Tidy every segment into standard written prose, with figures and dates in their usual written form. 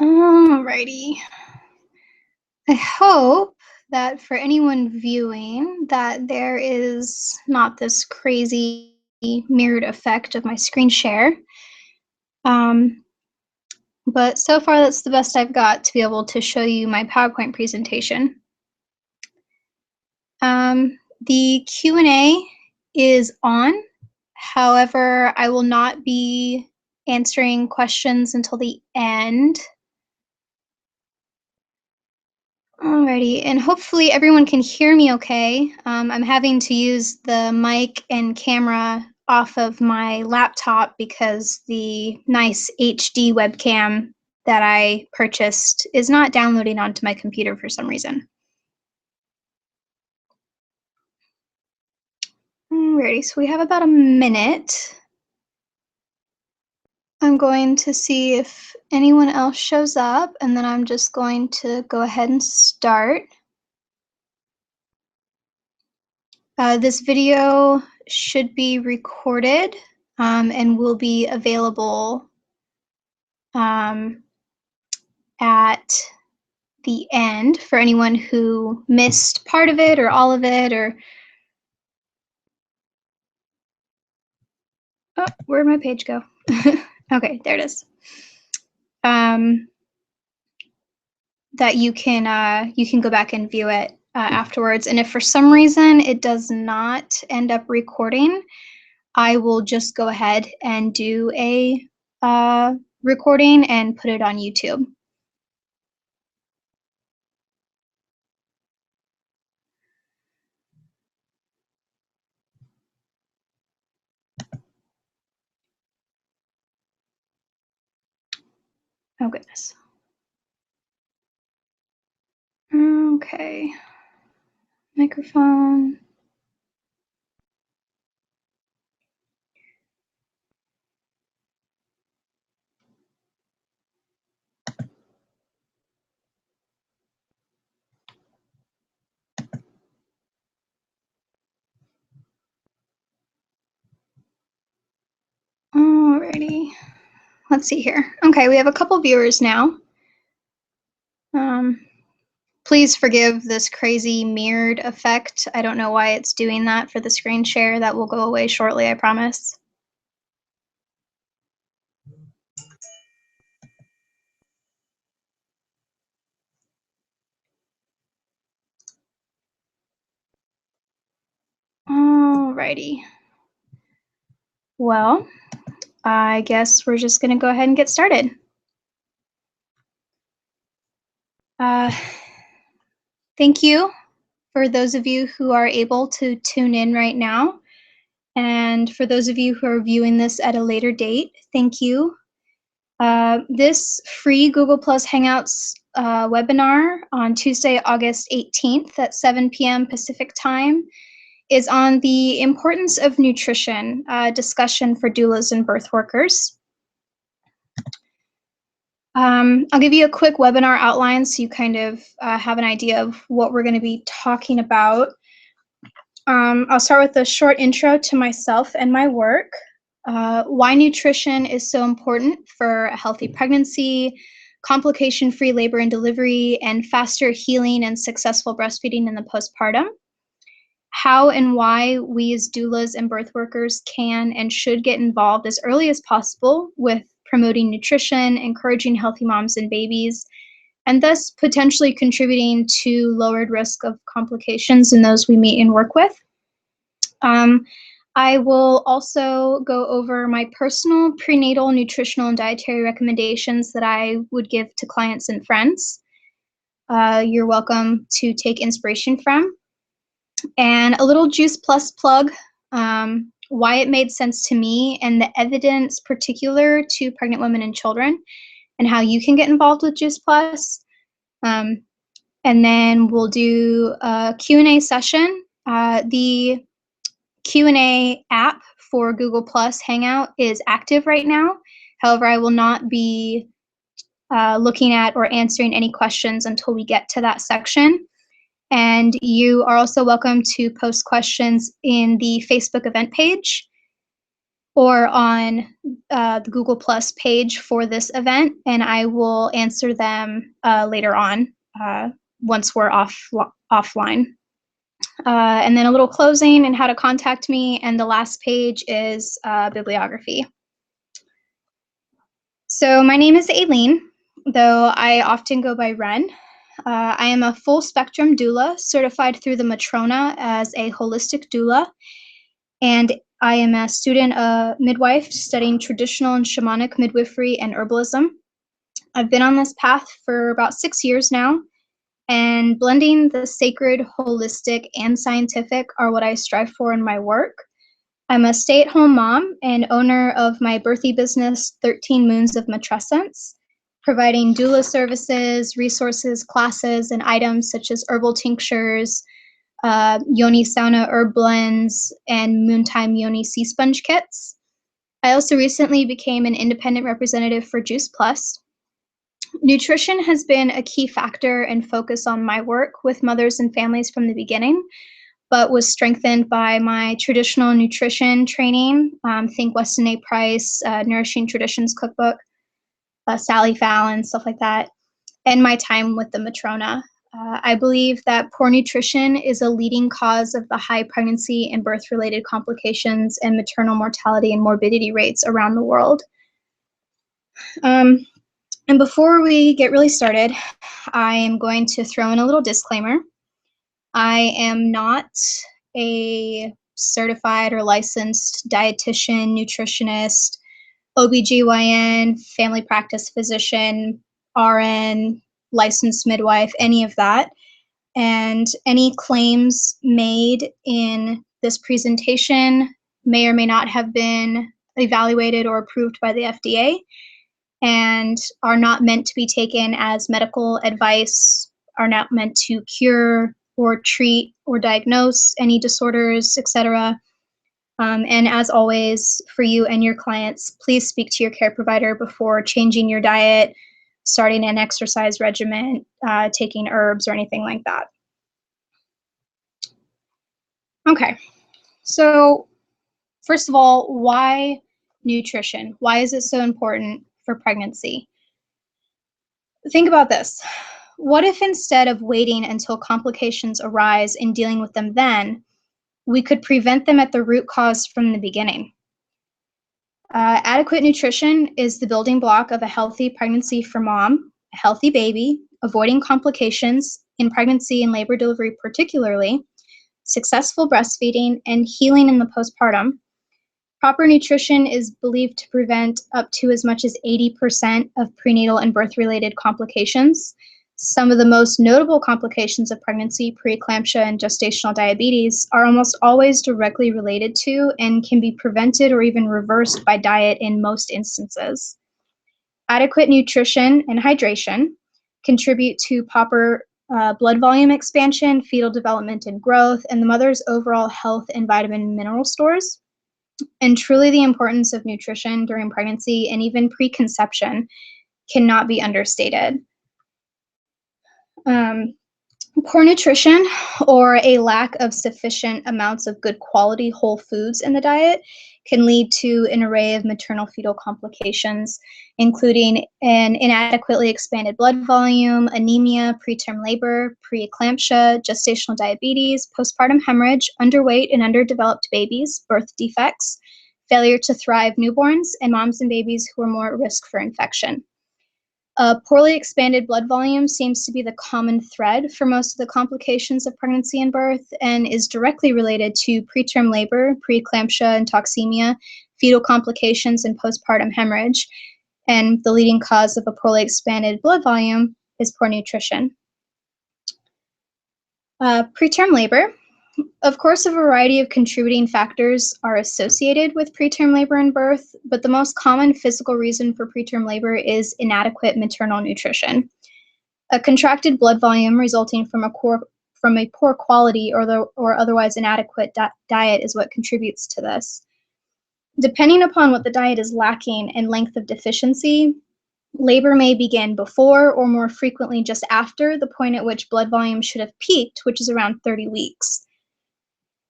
Alrighty. I hope that for anyone viewing that there is not this crazy mirrored effect of my screen share. But so far that's the best I've got to be able to show you my PowerPoint presentation. The Q&A is on. However, I will not be answering questions until the end. Alrighty, and hopefully everyone can hear me okay. I'm having to use the mic and camera off of my laptop because the nice HD webcam that I purchased is not downloading onto my computer for some reason. Alrighty, so we have about a minute. I'm going to see if anyone else shows up, and then I'm just going to go ahead and start. This video should be recorded and will be available at the end for anyone who missed part of it or all of it, or oh, where'd my page go? Okay, there it is. That you can go back and view it afterwards. And if for some reason it does not end up recording, I will just go ahead and do a recording and put it on YouTube. Oh goodness. Okay. Microphone. Alrighty. Let's see here. Okay, we have a couple viewers now. Please forgive this crazy mirrored effect. I don't know why it's doing that for the screen share. That will go away shortly, I promise. Alrighty. Well, I guess we're just gonna go ahead and get started. Thank you for those of you who are able to tune in right now. And for those of you who are viewing this at a later date, thank you. This free Google Plus Hangouts webinar on Tuesday, August 18th at 7 p.m. Pacific time is on the importance of nutrition, discussion for doulas and birth workers. I'll give you a quick webinar outline so you kind of have an idea of what we're going to be talking about. I'll start with a short intro to myself and my work, why nutrition is so important for a healthy pregnancy, complication-free labor and delivery, and faster healing and successful breastfeeding in the postpartum, how and why we as doulas and birth workers can and should get involved as early as possible with promoting nutrition, encouraging healthy moms and babies, and thus potentially contributing to lowered risk of complications in those we meet and work with. I will also go over my personal prenatal nutritional and dietary recommendations that I would give to clients and friends. You're welcome to take inspiration from. And a little Juice Plus plug, why it made sense to me and the evidence particular to pregnant women and children and how you can get involved with Juice Plus. And then we'll do a Q&A session. The Q&A app for Google Plus Hangout is active right now. However, I will not be looking at or answering any questions until we get to that section. And you are also welcome to post questions in the Facebook event page. or on the Google Plus page for this event, and I will answer them later on once we're offline. And then a little closing and how to contact me, and the last page is bibliography. So my name is Aileen, though I often go by Ren. I am a full spectrum doula certified through the Matrona as a holistic doula, and I am a student midwife studying traditional and shamanic midwifery and herbalism. I've been on this path for about 6 years now, and blending the sacred, holistic, and scientific are what I strive for in my work. I'm a stay-at-home mom and owner of my birthy business, 13 Moons of Matrescence, providing doula services, resources, classes, and items such as herbal tinctures, yoni sauna herb blends, and Moontime Yoni sea sponge kits. I also recently became an independent representative for Juice Plus. Nutrition has been a key factor and focus on my work with mothers and families from the beginning, but was strengthened by my traditional nutrition training. Think Weston A. Price, Nourishing Traditions Cookbook, Sally Fallon, stuff like that, and my time with the Matrona. I believe that poor nutrition is a leading cause of the high pregnancy and birth-related complications and maternal mortality and morbidity rates around the world. And before we get really started, I am going to throw in a little disclaimer. I am not a certified or licensed dietitian, nutritionist, OBGYN, family practice physician, RN, licensed midwife, any of that. And any claims made in this presentation may or may not have been evaluated or approved by the FDA and are not meant to be taken as medical advice, are not meant to cure or treat or diagnose any disorders, etc. And as always, for you and your clients, please speak to your care provider before changing your diet, starting an exercise regimen, taking herbs, or anything like that. Okay, so first of all, why nutrition? Why is it so important for pregnancy? Think about this. What if instead of waiting until complications arise and dealing with them then, we could prevent them at the root cause from the beginning? Adequate nutrition is the building block of a healthy pregnancy for mom, a healthy baby, avoiding complications in pregnancy and labor delivery particularly, successful breastfeeding, and healing in the postpartum. Proper nutrition is believed to prevent up to as much as 80% of prenatal and birth-related complications. Some of the most notable complications of pregnancy, preeclampsia, and gestational diabetes are almost always directly related to and can be prevented or even reversed by diet in most instances. Adequate nutrition and hydration contribute to proper blood volume expansion, fetal development and growth, and the mother's overall health and vitamin and mineral stores. And truly the importance of nutrition during pregnancy and even preconception cannot be understated. Poor nutrition or a lack of sufficient amounts of good quality whole foods in the diet can lead to an array of maternal fetal complications, including an inadequately expanded blood volume, anemia, preterm labor, preeclampsia, gestational diabetes, postpartum hemorrhage, underweight and underdeveloped babies, birth defects, failure to thrive newborns, and moms and babies who are more at risk for infection. A poorly expanded blood volume seems to be the common thread for most of the complications of pregnancy and birth and is directly related to preterm labor, preeclampsia and toxemia, fetal complications, and postpartum hemorrhage. And the leading cause of a poorly expanded blood volume is poor nutrition. Preterm labor. Of course, a variety of contributing factors are associated with preterm labor and birth, but the most common physical reason for preterm labor is inadequate maternal nutrition. A contracted blood volume resulting from a poor quality or otherwise inadequate diet is what contributes to this. Depending upon what the diet is lacking and length of deficiency, labor may begin before or more frequently just after the point at which blood volume should have peaked, which is around 30 weeks.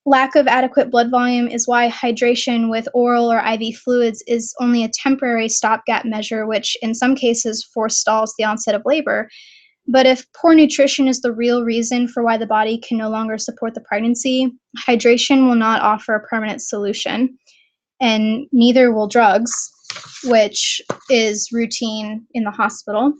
Lack of adequate blood volume is why hydration with oral or IV fluids is only a temporary stopgap measure, which in some cases forestalls the onset of labor. But if poor nutrition is the real reason for why the body can no longer support the pregnancy, hydration will not offer a permanent solution, and neither will drugs, which is routine in the hospital,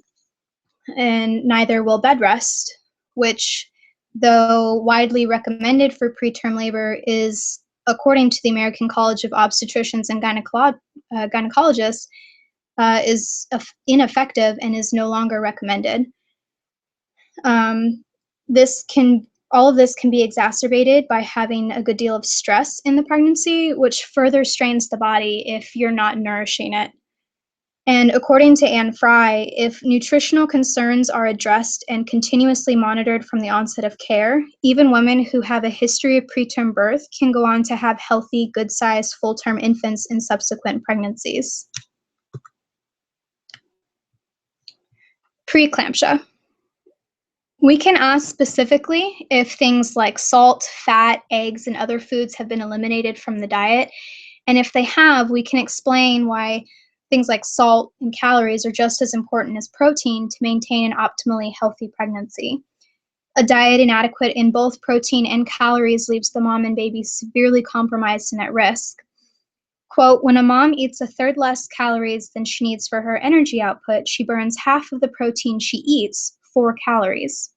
and neither will bed rest, which, though widely recommended for preterm labor, is, according to the American College of Obstetricians and Gynecologists, is ineffective and is no longer recommended. All of this can be exacerbated by having a good deal of stress in the pregnancy, which further strains the body if you're not nourishing it. And according to Anne Fry, if nutritional concerns are addressed and continuously monitored from the onset of care, even women who have a history of preterm birth can go on to have healthy, good-sized, full-term infants in subsequent pregnancies. Preeclampsia. We can ask specifically if things like salt, fat, eggs, and other foods have been eliminated from the diet. And if they have, we can explain why things like salt and calories are just as important as protein to maintain an optimally healthy pregnancy. A diet inadequate in both protein and calories leaves the mom and baby severely compromised and at risk. Quote, when a mom eats a third less calories than she needs for her energy output, she burns half of the protein she eats, 4 calories.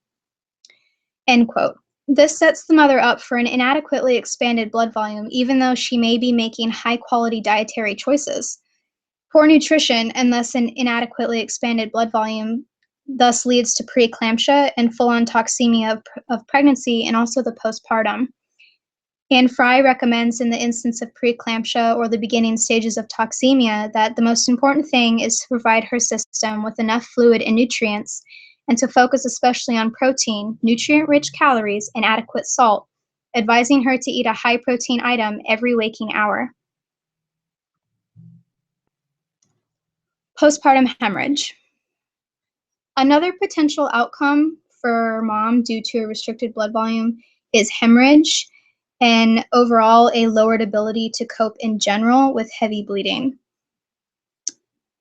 End quote. This sets the mother up for an inadequately expanded blood volume, even though she may be making high-quality dietary choices. Poor nutrition and thus an inadequately expanded blood volume thus leads to preeclampsia and full-on toxemia of pregnancy and also the postpartum. Anne Fry recommends in the instance of preeclampsia or the beginning stages of toxemia that the most important thing is to provide her system with enough fluid and nutrients and to focus especially on protein, nutrient-rich calories, and adequate salt, advising her to eat a high-protein item every waking hour. Postpartum hemorrhage. Another potential outcome for mom due to a restricted blood volume is hemorrhage and overall a lowered ability to cope in general with heavy bleeding.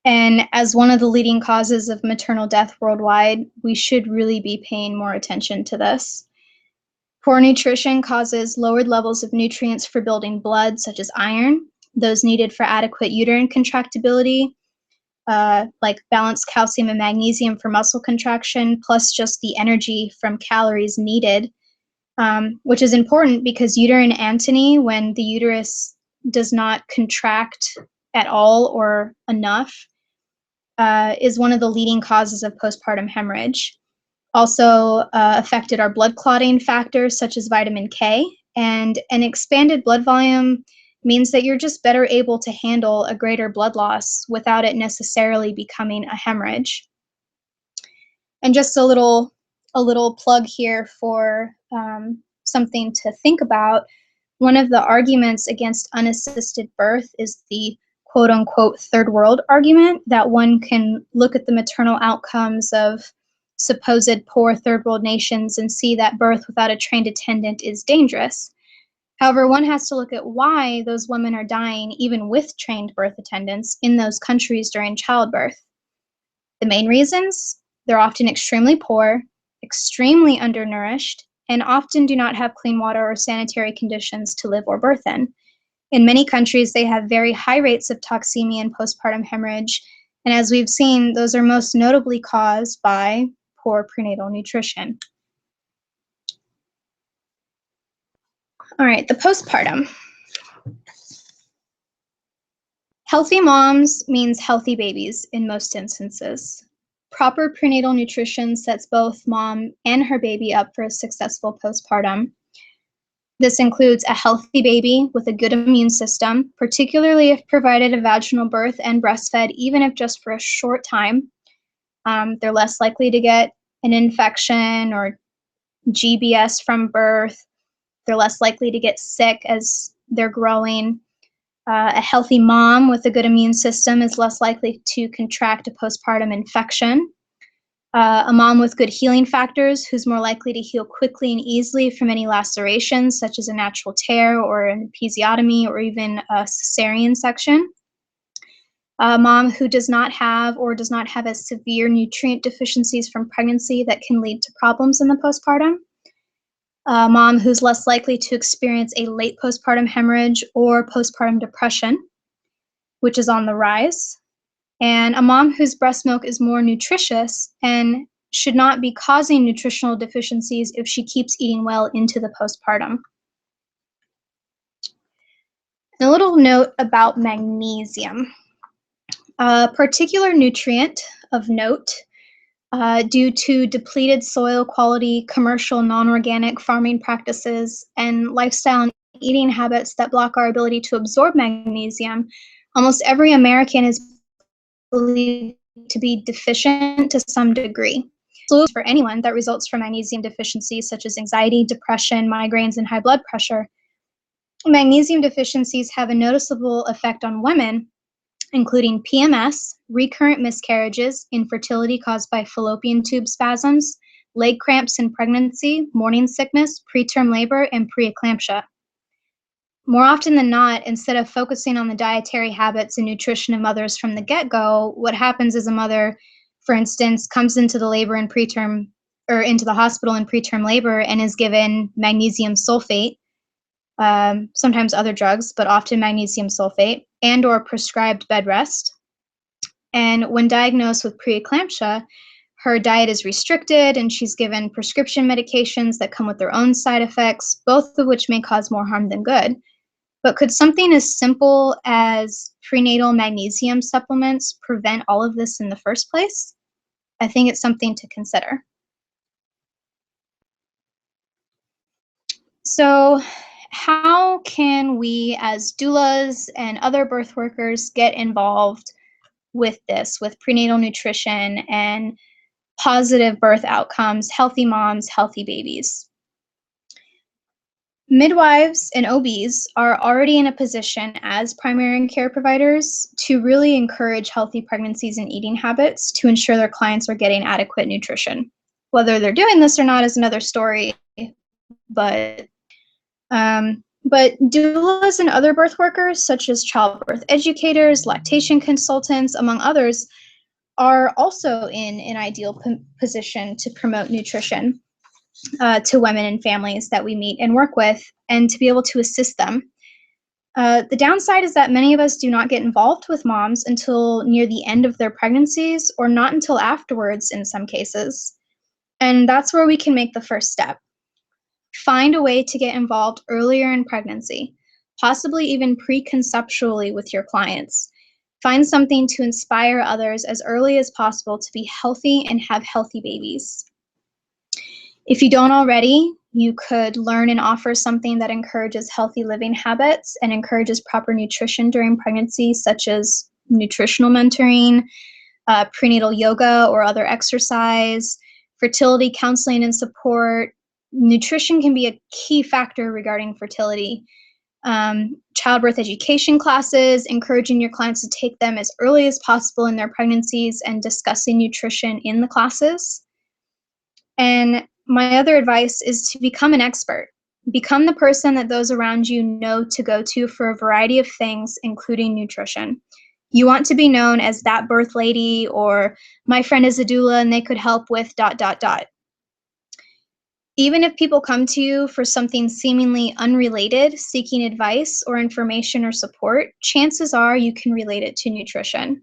And as one of the leading causes of maternal death worldwide, we should really be paying more attention to this. Poor nutrition causes lowered levels of nutrients for building blood, such as iron, those needed for adequate uterine contractibility, like balanced calcium and magnesium for muscle contraction, plus just the energy from calories needed, which is important because uterine atony, when the uterus does not contract at all or enough, is one of the leading causes of postpartum hemorrhage. Also affected are blood clotting factors such as vitamin K, and an expanded blood volume means that you're just better able to handle a greater blood loss without it necessarily becoming a hemorrhage. And just a little plug here for something to think about. One of the arguments against unassisted birth is the quote-unquote third world argument, that one can look at the maternal outcomes of supposed poor third world nations and see that birth without a trained attendant is dangerous. However, one has to look at why those women are dying even with trained birth attendants in those countries during childbirth. The main reasons: they're often extremely poor, extremely undernourished, and often do not have clean water or sanitary conditions to live or birth in. In many countries, they have very high rates of toxemia and postpartum hemorrhage, and as we've seen, those are most notably caused by poor prenatal nutrition. All right, the postpartum. Healthy moms means healthy babies in most instances. Proper prenatal nutrition sets both mom and her baby up for a successful postpartum. This includes a healthy baby with a good immune system, particularly if provided a vaginal birth and breastfed, even if just for a short time. They're less likely to get an infection or GBS from birth. They're less likely to get sick as they're growing. A healthy mom with a good immune system is less likely to contract a postpartum infection. A mom with good healing factors who's more likely to heal quickly and easily from any lacerations, such as a natural tear or an episiotomy or even a cesarean section. A mom who does not have as severe nutrient deficiencies from pregnancy that can lead to problems in the postpartum. A mom who's less likely to experience a late postpartum hemorrhage or postpartum depression, which is on the rise. And a mom whose breast milk is more nutritious and should not be causing nutritional deficiencies if she keeps eating well into the postpartum. And a little note about magnesium. A particular nutrient of note due to depleted soil quality, commercial non-organic farming practices, and lifestyle and eating habits that block our ability to absorb magnesium, almost every American is believed to be deficient to some degree. So for anyone that results from magnesium deficiencies such as anxiety, depression, migraines, and high blood pressure, magnesium deficiencies have a noticeable effect on women, including PMS, recurrent miscarriages, infertility caused by fallopian tube spasms, leg cramps in pregnancy, morning sickness, preterm labor, and preeclampsia. More often than not, instead of focusing on the dietary habits and nutrition of mothers from the get-go, what happens is a mother, for instance, comes into the labor and preterm, or into the hospital in preterm labor and is given magnesium sulfate, sometimes other drugs, but often magnesium sulfate, and or prescribed bed rest. And when diagnosed with preeclampsia, her diet is restricted and she's given prescription medications that come with their own side effects, both of which may cause more harm than good. But could something as simple as prenatal magnesium supplements prevent all of this in the first place? I think it's something to consider. So, how can we as doulas and other birth workers get involved with this, with prenatal nutrition and positive birth outcomes, healthy moms, healthy babies? Midwives and OBs are already in a position as primary care providers to really encourage healthy pregnancies and eating habits to ensure their clients are getting adequate nutrition. Whether they're doing this or not is another story, but doulas and other birth workers, such as childbirth educators, lactation consultants, among others, are also in an ideal position to promote nutrition to women and families that we meet and work with, and to be able to assist them. The downside is that many of us do not get involved with moms until near the end of their pregnancies, or not until afterwards in some cases. And that's where we can make the first step. Find a way to get involved earlier in pregnancy, possibly even preconceptually with your clients. Find something to inspire others as early as possible to be healthy and have healthy babies. If you don't already, you could learn and offer something that encourages healthy living habits and encourages proper nutrition during pregnancy, such as nutritional mentoring, prenatal yoga or other exercise, fertility counseling and support. Nutrition can be a key factor regarding fertility. Childbirth education classes, encouraging your clients to take them as early as possible in their pregnancies and discussing nutrition in the classes. And my other advice is to become an expert. Become the person that those around you know to go to for a variety of things, including nutrition. You want to be known as that birth lady, or my friend is a doula and they could help with ... Even if people come to you for something seemingly unrelated, seeking advice or information or support, chances are you can relate it to nutrition.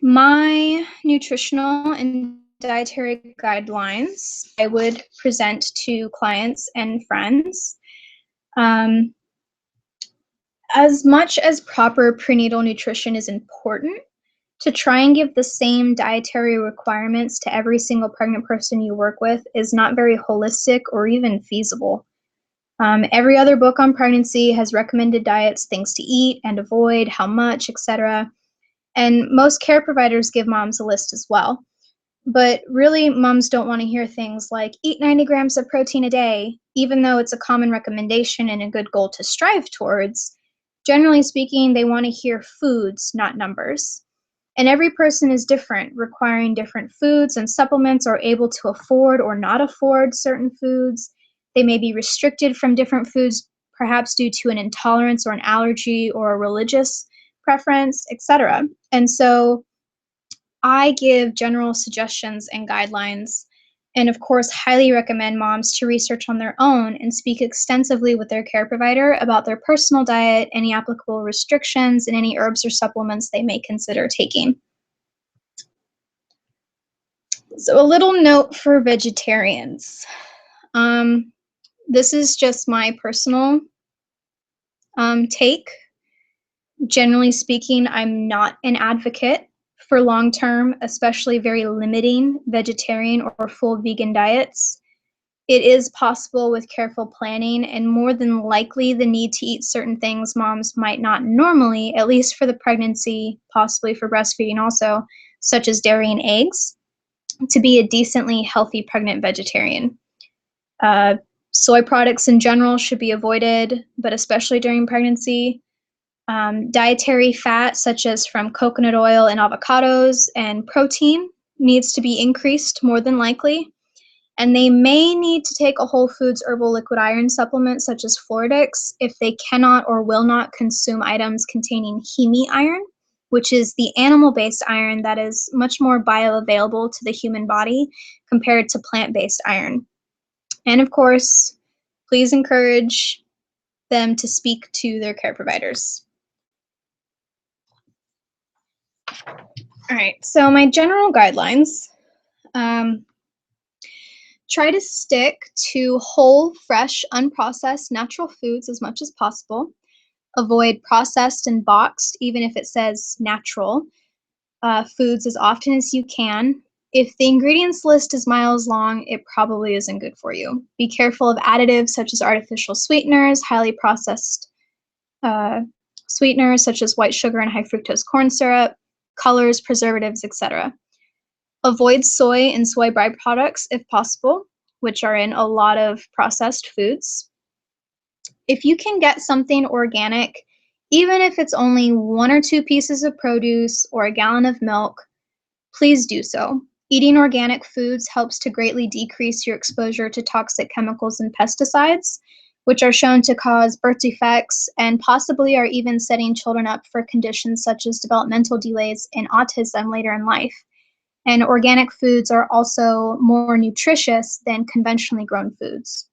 My nutritional and dietary guidelines I would present to clients and friends. As much as proper prenatal nutrition is important, to try and give the same dietary requirements to every single pregnant person you work with is not very holistic or even feasible. Every other book on pregnancy has recommended diets, things to eat and avoid, how much, etc. And most care providers give moms a list as well. But really, moms don't want to hear things like, eat 90 grams of protein a day, even though it's a common recommendation and a good goal to strive towards, generally speaking, they want to hear foods, not numbers. And every person is different, requiring different foods and supplements, or able to afford or not afford certain foods. They may be restricted from different foods, perhaps due to an intolerance or an allergy or a religious preference, etc. And so I give general suggestions and guidelines, and of course, highly recommend moms to research on their own and speak extensively with their care provider about their personal diet, any applicable restrictions, and any herbs or supplements they may consider taking. So a little note for vegetarians. This is just my personal take. Generally speaking, I'm not an advocate for long-term, especially very limiting vegetarian or full vegan diets. It is possible with careful planning, and more than likely the need to eat certain things moms might not normally, at least for the pregnancy, possibly for breastfeeding also, such as dairy and eggs, to be a decently healthy pregnant vegetarian. Soy products in general should be avoided, but especially during pregnancy. Dietary fat, such as from coconut oil and avocados, and protein needs to be increased more than likely. And they may need to take a whole foods herbal liquid iron supplement, such as Floradix, if they cannot or will not consume items containing heme iron, which is the animal-based iron that is much more bioavailable to the human body compared to plant-based iron. And of course, please encourage them to speak to their care providers. All right, so my general guidelines. Try to stick to whole, fresh, unprocessed natural foods as much as possible. Avoid processed and boxed, even if it says natural, foods as often as you can. If the ingredients list is miles long, it probably isn't good for you. Be careful of additives such as artificial sweeteners, highly processed sweeteners such as white sugar and high fructose corn syrup, colors, preservatives, etc. Avoid soy and soy byproducts if possible, which are in a lot of processed foods. If you can get something organic, even if it's only 1 or 2 pieces of produce or a gallon of milk, please do so. Eating organic foods helps to greatly decrease your exposure to toxic chemicals and pesticides, which are shown to cause birth defects and possibly are even setting children up for conditions such as developmental delays and autism later in life. And organic foods are also more nutritious than conventionally grown foods.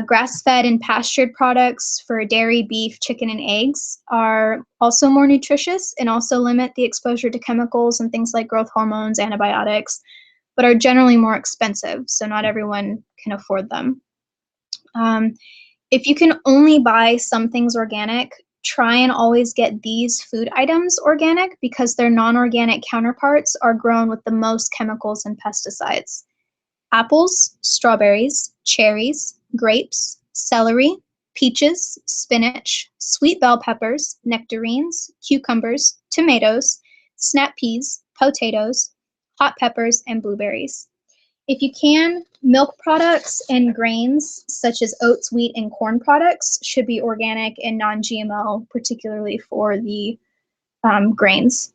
Grass-fed and pastured products for dairy, beef, chicken, and eggs are also more nutritious and also limit the exposure to chemicals and things like growth hormones, antibiotics, but are generally more expensive, so not everyone can afford them. If you can only buy some things organic, try and always get these food items organic because their non-organic counterparts are grown with the most chemicals and pesticides. Apples, strawberries, cherries, grapes, celery, peaches, spinach, sweet bell peppers, nectarines, cucumbers, tomatoes, snap peas, potatoes, hot peppers, and blueberries. If you can, milk products and grains such as oats, wheat, and corn products should be organic and non-GMO, particularly for the grains.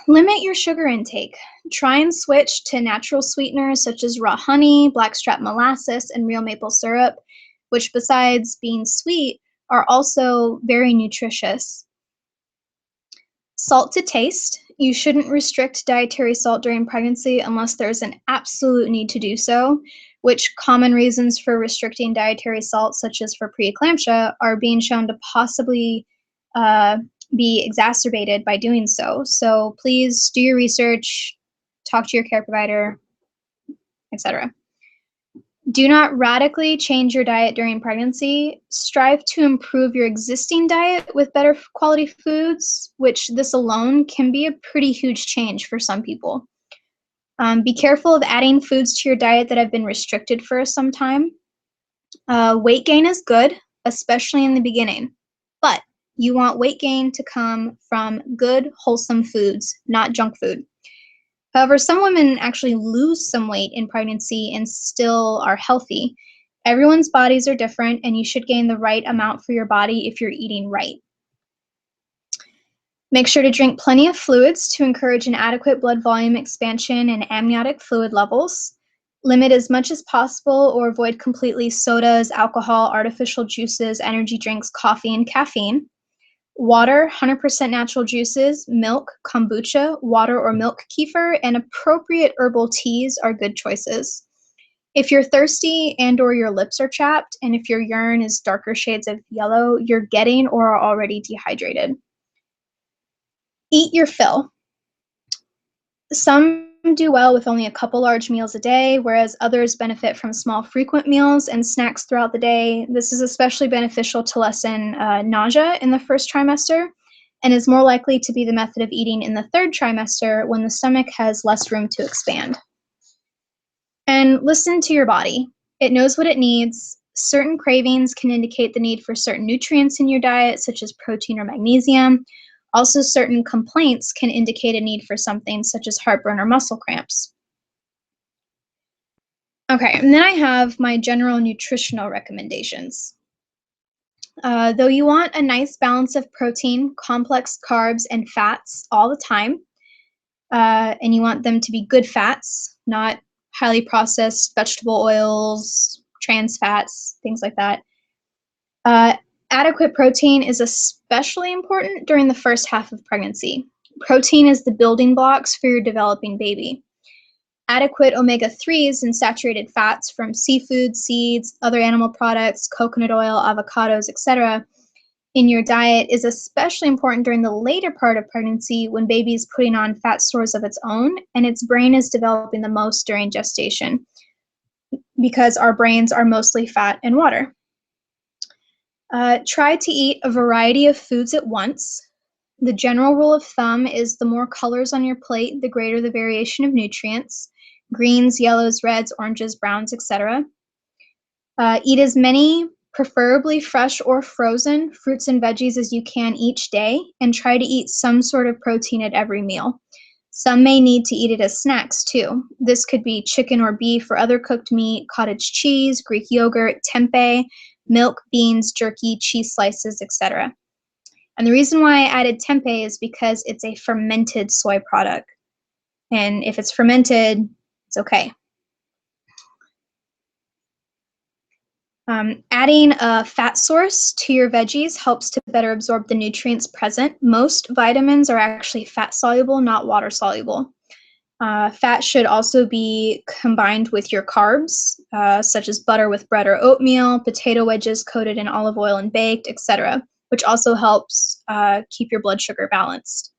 Limit your sugar intake. Try and switch to natural sweeteners such as raw honey, blackstrap molasses, and real maple syrup, which besides being sweet, are also very nutritious. Salt to taste. You shouldn't restrict dietary salt during pregnancy unless there's an absolute need to do so, which common reasons for restricting dietary salt, such as for preeclampsia, are being shown to possibly be exacerbated by doing so. So please do your research, talk to your care provider, etc. Do not radically change your diet during pregnancy. Strive to improve your existing diet with better quality foods, which this alone can be a pretty huge change for some people. Be careful of adding foods to your diet that have been restricted for some time. Weight gain is good, especially in the beginning, but you want weight gain to come from good, wholesome foods, not junk food. However, some women actually lose some weight in pregnancy and still are healthy. Everyone's bodies are different, and you should gain the right amount for your body if you're eating right. Make sure to drink plenty of fluids to encourage an adequate blood volume expansion and amniotic fluid levels. Limit as much as possible or avoid completely sodas, alcohol, artificial juices, energy drinks, coffee, and caffeine. Water, 100% natural juices, milk, kombucha, water or milk kefir, and appropriate herbal teas are good choices. If you're thirsty and or your lips are chapped, and if your urine is darker shades of yellow, you're getting or are already dehydrated. Eat your fill. Some do well with only a couple large meals a day, whereas others benefit from small, frequent meals and snacks throughout the day. This is especially beneficial to lessen nausea in the first trimester and is more likely to be the method of eating in the third trimester when the stomach has less room to expand. And listen to your body. It knows what it needs. Certain cravings can indicate the need for certain nutrients in your diet, such as protein or magnesium. Also, certain complaints can indicate a need for something such as heartburn or muscle cramps. Okay, and then I have my general nutritional recommendations. Though you want a nice balance of protein, complex carbs, and fats all the time, and you want them to be good fats, not highly processed vegetable oils, trans fats, things like that. Adequate protein is especially important during the first half of pregnancy. Protein is the building blocks for your developing baby. Adequate omega-3s and saturated fats from seafood, seeds, other animal products, coconut oil, avocados, etc. in your diet is especially important during the later part of pregnancy when baby is putting on fat stores of its own and its brain is developing the most during gestation because our brains are mostly fat and water. Try to eat a variety of foods at once. The general rule of thumb is the more colors on your plate, the greater the variation of nutrients. Greens, yellows, reds, oranges, browns, etc. Eat as many, preferably fresh or frozen, fruits and veggies as you can each day, and try to eat some sort of protein at every meal. Some may need to eat it as snacks too. This could be chicken or beef or other cooked meat, cottage cheese, Greek yogurt, tempeh, milk, beans, jerky, cheese slices, etc. And the reason why I added tempeh is because it's a fermented soy product. And if it's fermented, it's okay. Adding a fat source to your veggies helps to better absorb the nutrients present. Most vitamins are actually fat soluble, not water soluble. Fat should also be combined with your carbs, such as butter with bread or oatmeal, potato wedges coated in olive oil and baked, etc., which also helps keep your blood sugar balanced.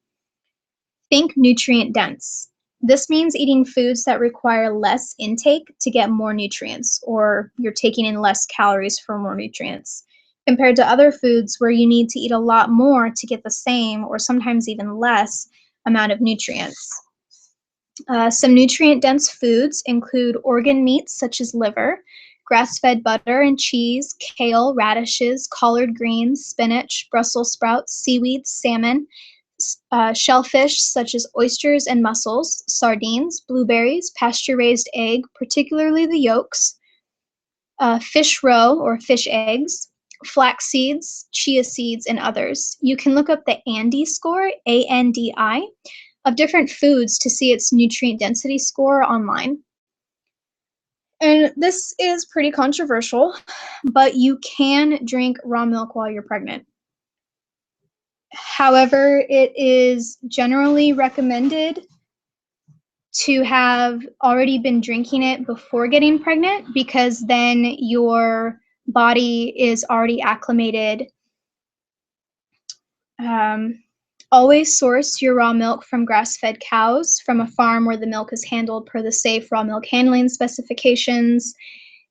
Think nutrient dense. This means eating foods that require less intake to get more nutrients, or you're taking in less calories for more nutrients, compared to other foods where you need to eat a lot more to get the same, or sometimes even less, amount of nutrients. Some nutrient-dense foods include organ meats such as liver, grass-fed butter and cheese, kale, radishes, collard greens, spinach, Brussels sprouts, seaweed, salmon, shellfish such as oysters and mussels, sardines, blueberries, pasture-raised egg, particularly the yolks, fish roe or fish eggs, flax seeds, chia seeds, and others. You can look up the ANDI score, ANDI, of different foods to see its nutrient density score online. And this is pretty controversial, but you can drink raw milk while you're pregnant. However, it is generally recommended to have already been drinking it before getting pregnant because then your body is already acclimated. Always source your raw milk from grass-fed cows from a farm where the milk is handled per the safe raw milk handling specifications.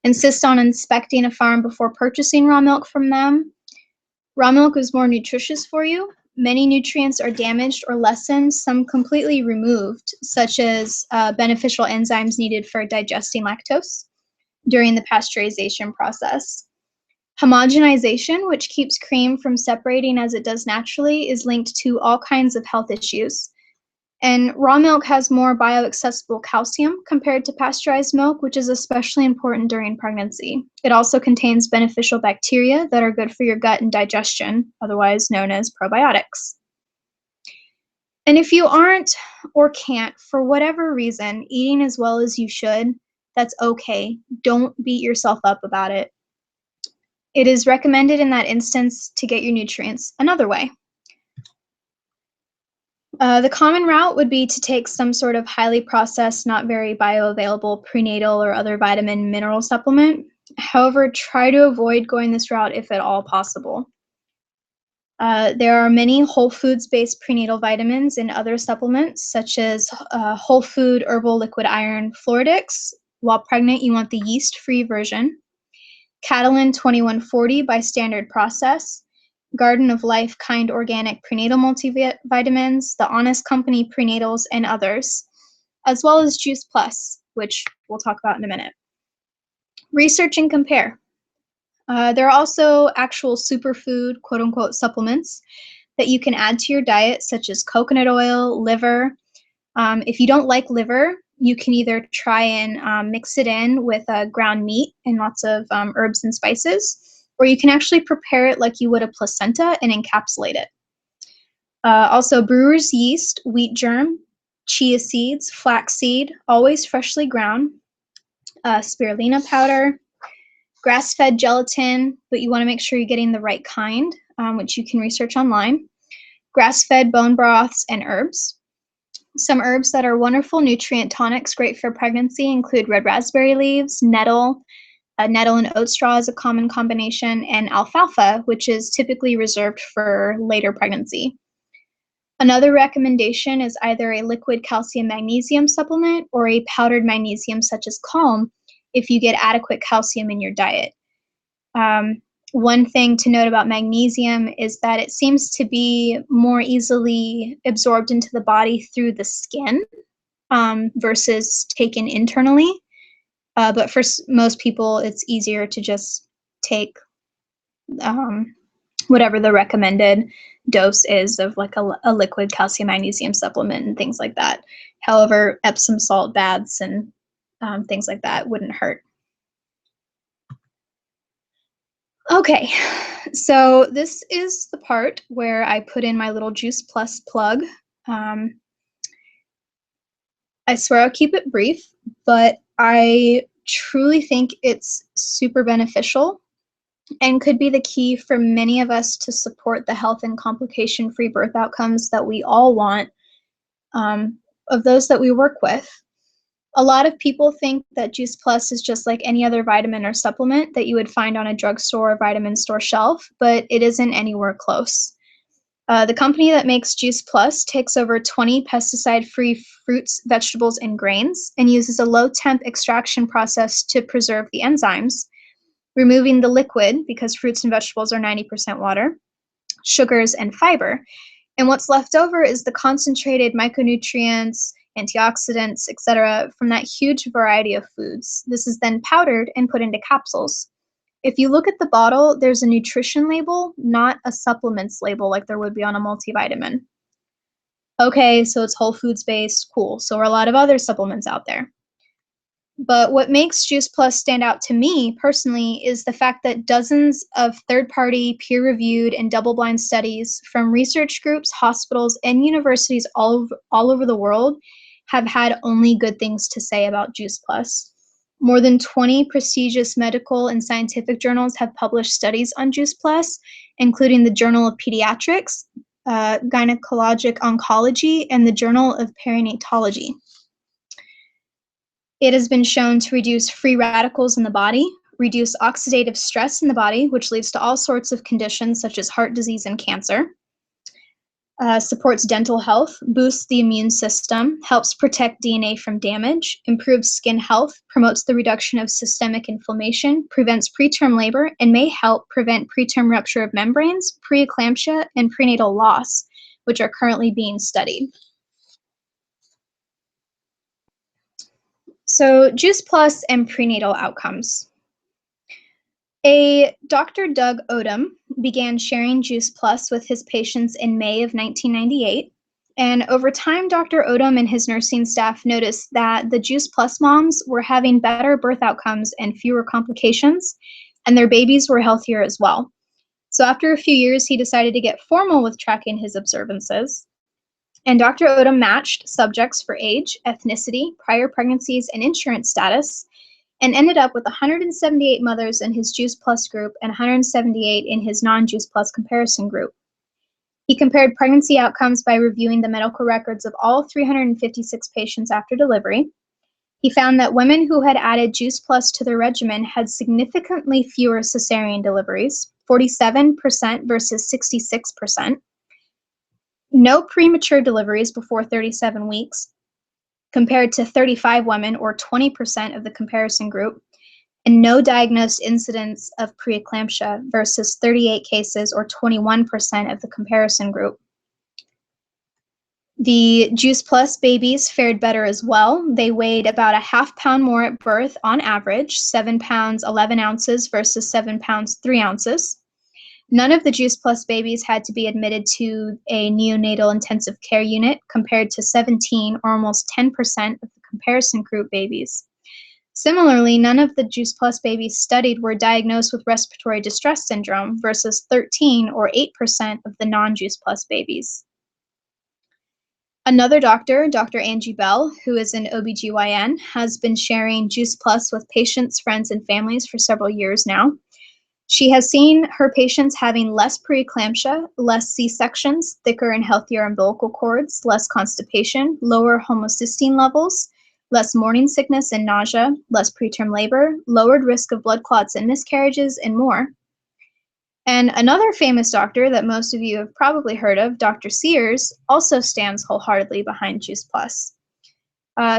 Insist on inspecting a farm before purchasing raw milk from them. Raw milk is more nutritious for you. Many nutrients are damaged or lessened, some completely removed, such as beneficial enzymes needed for digesting lactose during the pasteurization process. Homogenization, which keeps cream from separating as it does naturally, is linked to all kinds of health issues. And raw milk has more bioaccessible calcium compared to pasteurized milk, which is especially important during pregnancy. It also contains beneficial bacteria that are good for your gut and digestion, otherwise known as probiotics. And if you aren't or can't, for whatever reason, eating as well as you should, that's okay. Don't beat yourself up about it. It is recommended in that instance to get your nutrients another way. The common route would be to take some sort of highly processed, not very bioavailable prenatal or other vitamin mineral supplement. However, try to avoid going this route if at all possible. There are many whole foods-based prenatal vitamins and other supplements, such as whole food herbal liquid iron Floridix. While pregnant, you want the yeast-free version. Catalin 2140 by Standard Process. Garden of Life Kind Organic Prenatal Multivitamins, the Honest Company Prenatals, and others, as well as Juice Plus, which we'll talk about in a minute. Research and compare. There are also actual superfood, quote-unquote, supplements that you can add to your diet, such as coconut oil, liver. If you don't like liver, you can either try and mix it in with ground meat and lots of herbs and spices, or you can actually prepare it like you would a placenta and encapsulate it. Also, brewer's yeast, wheat germ, chia seeds, flaxseed, always freshly ground, spirulina powder, grass-fed gelatin, but you want to make sure you're getting the right kind, which you can research online, grass-fed bone broths, and herbs. Some herbs that are wonderful nutrient tonics great for pregnancy include red raspberry leaves, nettle, nettle and oat straw is a common combination, and alfalfa, which is typically reserved for later pregnancy. Another recommendation is either a liquid calcium magnesium supplement or a powdered magnesium such as Calm if you get adequate calcium in your diet. One thing to note about magnesium is that it seems to be more easily absorbed into the body through the skin versus taken internally. But for most people, it's easier to just take whatever the recommended dose is of like a liquid calcium magnesium supplement and things like that. However, Epsom salt baths and things like that wouldn't hurt. Okay, so this is the part where I put in my little Juice Plus plug. I swear I'll keep it brief, but I truly think it's super beneficial and could be the key for many of us to support the health and complication-free birth outcomes that we all want of those that we work with. A lot of people think that Juice Plus is just like any other vitamin or supplement that you would find on a drugstore or vitamin store shelf, but it isn't anywhere close. The company that makes Juice Plus takes over 20 pesticide-free fruits, vegetables, and grains and uses a low-temp extraction process to preserve the enzymes, removing the liquid, because fruits and vegetables are 90% water, sugars, and fiber. And what's left over is the concentrated micronutrients, antioxidants, etc., from that huge variety of foods. This is then powdered and put into capsules. If you look at the bottle, there's a nutrition label, not a supplements label like there would be on a multivitamin. Okay, so it's whole foods based, cool. So are a lot of other supplements out there. But what makes Juice Plus stand out to me personally is the fact that dozens of third-party, peer-reviewed, and double-blind studies from research groups, hospitals, and universities all over the world have had only good things to say about Juice Plus. More than 20 prestigious medical and scientific journals have published studies on Juice Plus, including the Journal of Pediatrics, Gynecologic Oncology, and the Journal of Perinatology. It has been shown to reduce free radicals in the body, reduce oxidative stress in the body, which leads to all sorts of conditions such as heart disease and cancer, supports dental health, boosts the immune system, helps protect DNA from damage, improves skin health, promotes the reduction of systemic inflammation, prevents preterm labor, and may help prevent preterm rupture of membranes, preeclampsia, and prenatal loss, which are currently being studied. So, Juice Plus and prenatal outcomes. Dr. Doug Odom began sharing Juice Plus with his patients in May of 1998, And over time, Dr. Odom and his nursing staff noticed that the Juice Plus moms were having better birth outcomes and fewer complications, and their babies were healthier as well. So after a few years, he decided to get formal with tracking his observances. And Dr. Odom matched subjects for age, ethnicity, prior pregnancies, and insurance status, and ended up with 178 mothers in his Juice Plus group and 178 in his non-Juice Plus comparison group. He compared pregnancy outcomes by reviewing the medical records of all 356 patients after delivery. He found that women who had added Juice Plus to their regimen had significantly fewer cesarean deliveries, 47% versus 66%, no premature deliveries before 37 weeks, compared to 35 women, or 20% of the comparison group, and no diagnosed incidence of preeclampsia versus 38 cases, or 21% of the comparison group. The Juice Plus babies fared better as well. They weighed about a half pound more at birth on average, 7 pounds 11 ounces versus 7 pounds 3 ounces. None of the Juice Plus babies had to be admitted to a neonatal intensive care unit, compared to 17, or almost 10% of the comparison group babies. Similarly, none of the Juice Plus babies studied were diagnosed with respiratory distress syndrome versus 13, or 8% of the non-Juice Plus babies. Another doctor, Dr. Angie Bell, who is an OBGYN, has been sharing Juice Plus with patients, friends, and families for several years now. She has seen her patients having less preeclampsia, less C-sections, thicker and healthier umbilical cords, less constipation, lower homocysteine levels, less morning sickness and nausea, less preterm labor, lowered risk of blood clots and miscarriages, and more. And another famous doctor that most of you have probably heard of, Dr. Sears, also stands wholeheartedly behind Juice Plus.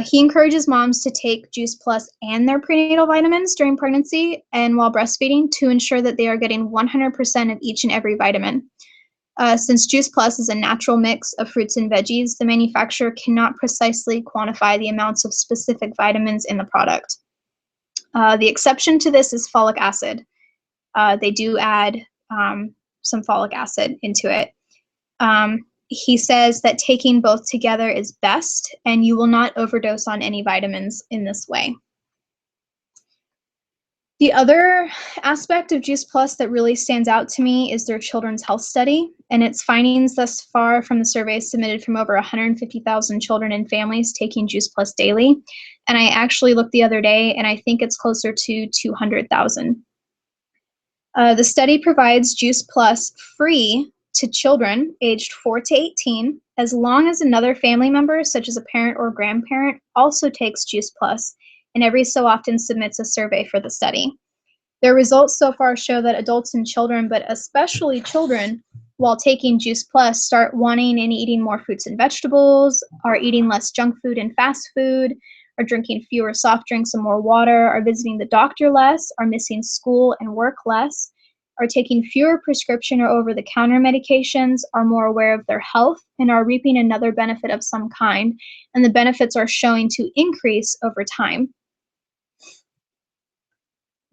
He encourages moms to take Juice Plus and their prenatal vitamins during pregnancy and while breastfeeding to ensure that they are getting 100% of each and every vitamin. Since Juice Plus is a natural mix of fruits and veggies, the manufacturer cannot precisely quantify the amounts of specific vitamins in the product. The exception to this is folic acid. They do add some folic acid into it. He says that taking both together is best, and you will not overdose on any vitamins in this way. The other aspect of Juice Plus that really stands out to me is their children's health study, and its findings thus far from the surveys submitted from over 150,000 children and families taking Juice Plus daily. And I actually looked the other day, and I think it's closer to 200,000. The study provides Juice Plus free to children aged 4 to 18, as long as another family member, such as a parent or grandparent, also takes Juice Plus, and every so often submits a survey for the study. Their results so far show that adults and children, but especially children, while taking Juice Plus, start wanting and eating more fruits and vegetables, are eating less junk food and fast food, are drinking fewer soft drinks and more water, are visiting the doctor less, are missing school and work less, are taking fewer prescription or over-the-counter medications, are more aware of their health, and are reaping another benefit of some kind, and the benefits are showing to increase over time.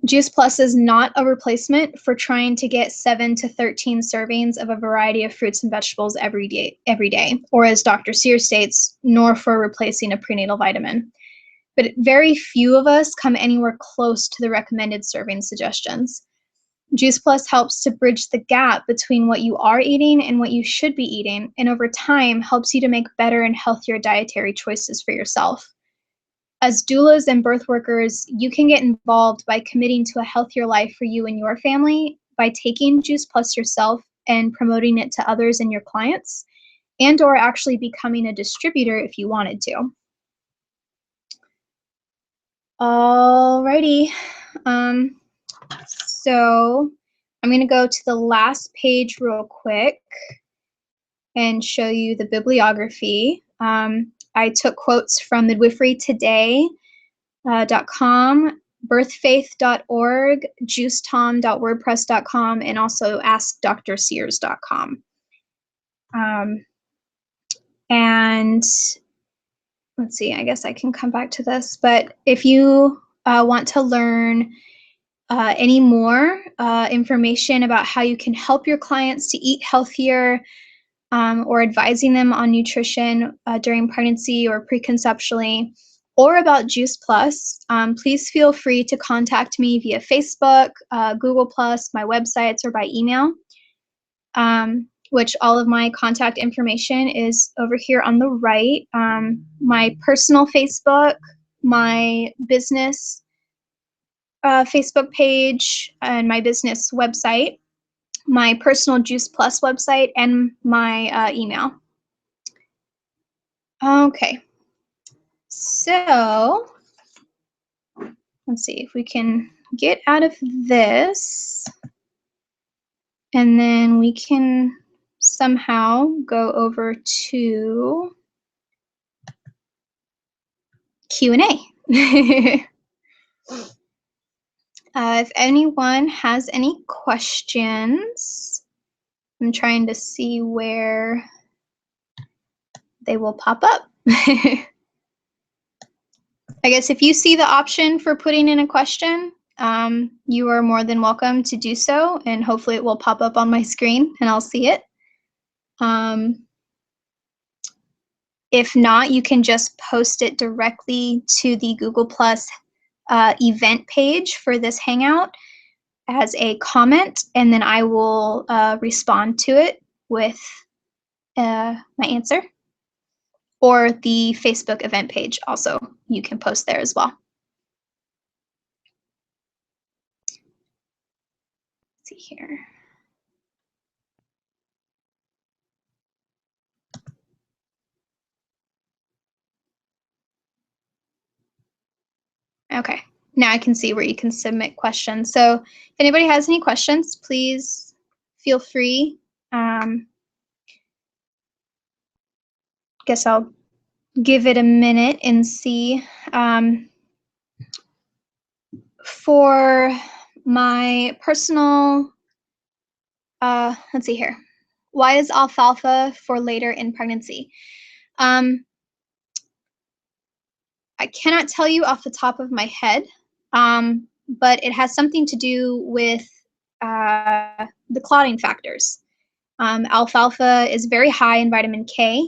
Juice Plus is not a replacement for trying to get 7 to 13 servings of a variety of fruits and vegetables every day, or as Dr. Sears states, nor for replacing a prenatal vitamin. But very few of us come anywhere close to the recommended serving suggestions. Juice Plus helps to bridge the gap between what you are eating and what you should be eating, and over time helps you to make better and healthier dietary choices for yourself. As doulas and birth workers, you can get involved by committing to a healthier life for you and your family by taking Juice Plus yourself and promoting it to others and your clients, and or actually becoming a distributor if you wanted to. Alrighty. So I'm going to go to the last page real quick and show you the bibliography. I took quotes from midwiferytoday.com, birthfaith.org, juicetom.wordpress.com, and also askdrsears.com. And let's see, I guess I can come back to this, but if you want to learn any more information about how you can help your clients to eat healthier, or advising them on nutrition during pregnancy or preconceptually, or about Juice Plus, please feel free to contact me via Facebook, Google Plus, my websites, or by email, which all of my contact information is over here on the right. My personal Facebook, my business Facebook page, and my business website, my personal Juice Plus website, and my email. Okay, so let's see if we can get out of this, and then we can somehow go over to Q&A. If anyone has any questions, I'm trying to see where they will pop up. I guess if you see the option for putting in a question, you are more than welcome to do so, and hopefully it will pop up on my screen and I'll see it. If not, you can just post it directly to the Google Plus event page for this Hangout as a comment, and then I will respond to it with my answer. Or the Facebook event page also, you can post there as well. Let's see here. Okay, now I can see where you can submit questions. So if anybody has any questions, please feel free. Guess I'll give it a minute and see. For my personal, let's see here. Why is alfalfa for later in pregnancy? I cannot tell you off the top of my head, but it has something to do with the clotting factors. Alfalfa is very high in vitamin K,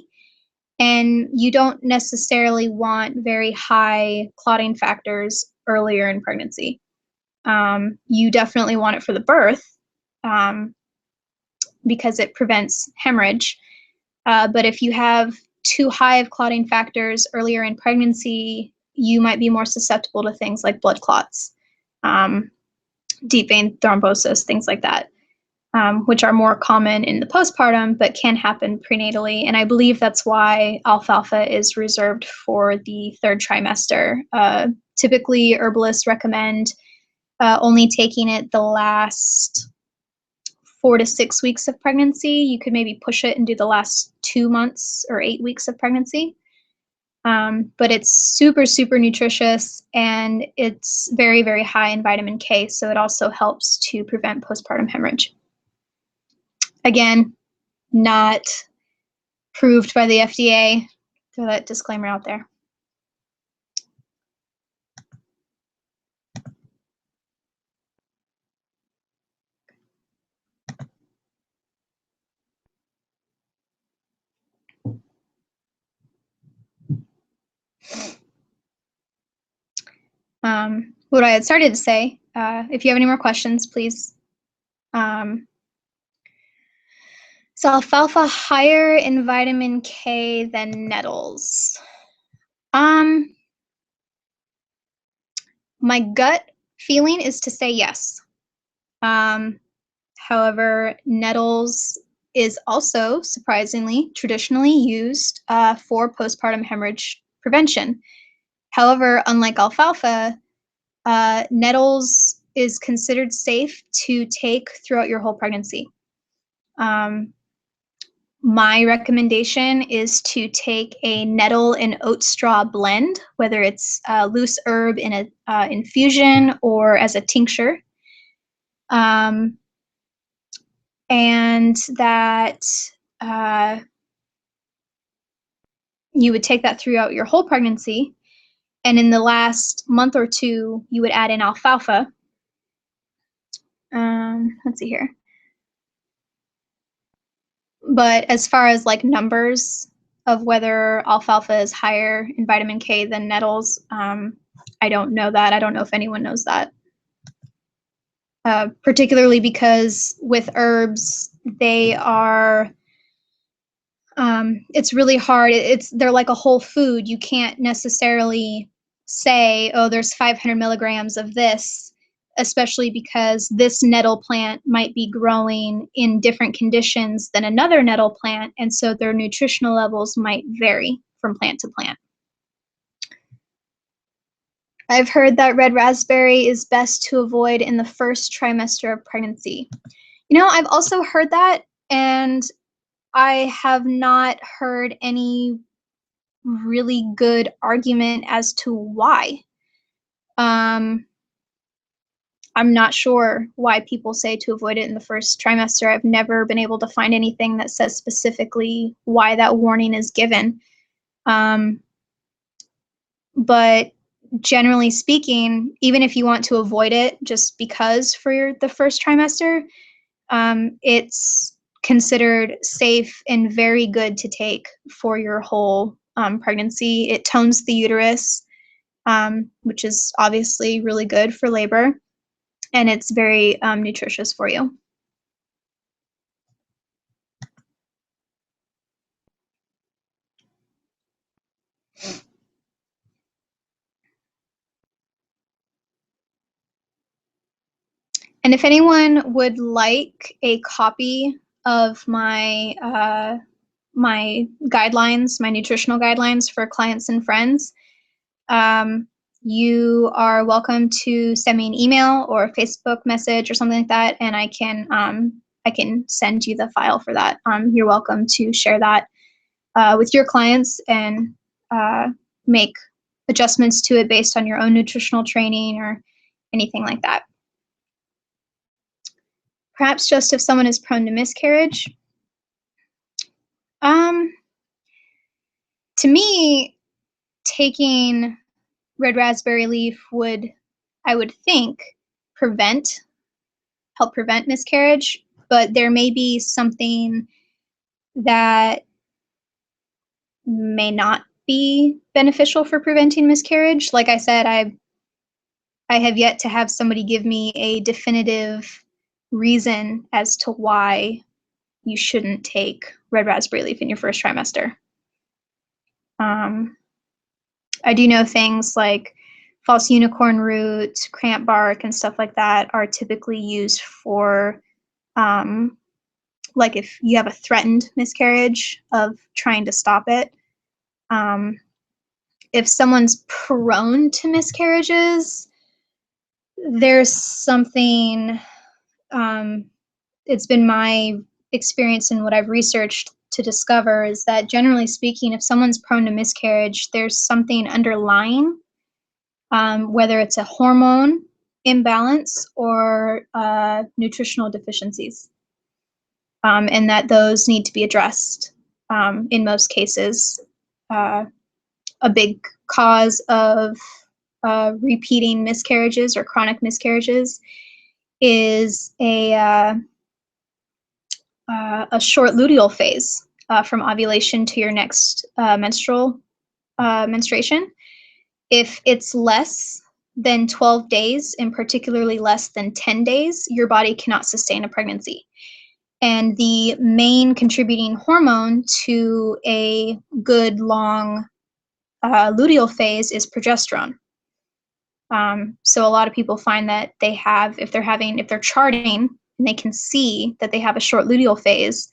and you don't necessarily want very high clotting factors earlier in pregnancy. You definitely want it for the birth because it prevents hemorrhage. But if you have too high of clotting factors earlier in pregnancy, you might be more susceptible to things like blood clots, deep vein thrombosis, things like that, which are more common in the postpartum but can happen prenatally. And I believe that's why alfalfa is reserved for the third trimester. Typically, herbalists recommend only taking it the last 4 to 6 weeks of pregnancy. You could maybe push it and do the last 2 months or 8 weeks of pregnancy. But it's super, super nutritious, and it's very, very high in vitamin K, so it also helps to prevent postpartum hemorrhage. Again, not approved by the FDA. Throw that disclaimer out there. What I had started to say, if you have any more questions, please. Is alfalfa higher in vitamin K than nettles? My gut feeling is to say yes. However, nettles is also surprisingly traditionally used for postpartum hemorrhage prevention. However, unlike alfalfa, nettles is considered safe to take throughout your whole pregnancy. My recommendation is to take a nettle and oat straw blend, whether it's loose herb in an infusion or as a tincture. And that you would take that throughout your whole pregnancy. And in the last month or two, you would add in alfalfa. Let's see here. But as far as like numbers of whether alfalfa is higher in vitamin K than nettles, I don't know that. I don't know if anyone knows that. Particularly because with herbs, they are, it's really hard. They're like a whole food. You can't necessarily say, oh, there's 500 milligrams of this, especially because this nettle plant might be growing in different conditions than another nettle plant, and so their nutritional levels might vary from plant to plant. I've heard that red raspberry is best to avoid in the first trimester of pregnancy. I've also heard that, and I have not heard any really good argument as to why. I'm not sure why people say to avoid it in the first trimester. I've never been able to find anything that says specifically why that warning is given. But generally speaking, even if you want to avoid it just because for the first trimester, it's considered safe and very good to take for your whole pregnancy. It tones the uterus, which is obviously really good for labor, and it's very nutritious for you. And if anyone would like a copy of my my guidelines, my nutritional guidelines for clients and friends, you are welcome to send me an email or a Facebook message or something like that, and I can send you the file for that. You're welcome to share that with your clients and make adjustments to it based on your own nutritional training or anything like that. Perhaps just if someone is prone to miscarriage. To me, taking red raspberry leaf would, I would think, help prevent miscarriage, but there may be something that may not be beneficial for preventing miscarriage. Like I said, I have yet to have somebody give me a definitive reason as to why you shouldn't take red raspberry leaf in your first trimester. I do know things like false unicorn root, cramp bark, and stuff like that are typically used for, like if you have a threatened miscarriage of trying to stop it. If someone's prone to miscarriages, there's something, it's been my experience and what I've researched to discover is that generally speaking, if someone's prone to miscarriage, there's something underlying, whether it's a hormone imbalance or nutritional deficiencies, and that those need to be addressed in most cases. A big cause of repeating miscarriages or chronic miscarriages is a short luteal phase from ovulation to your next menstruation. If it's less than 12 days, and particularly less than 10 days, your body cannot sustain a pregnancy. And the main contributing hormone to a good long luteal phase is progesterone. So a lot of people find that they have, if they're charting and they can see that they have a short luteal phase,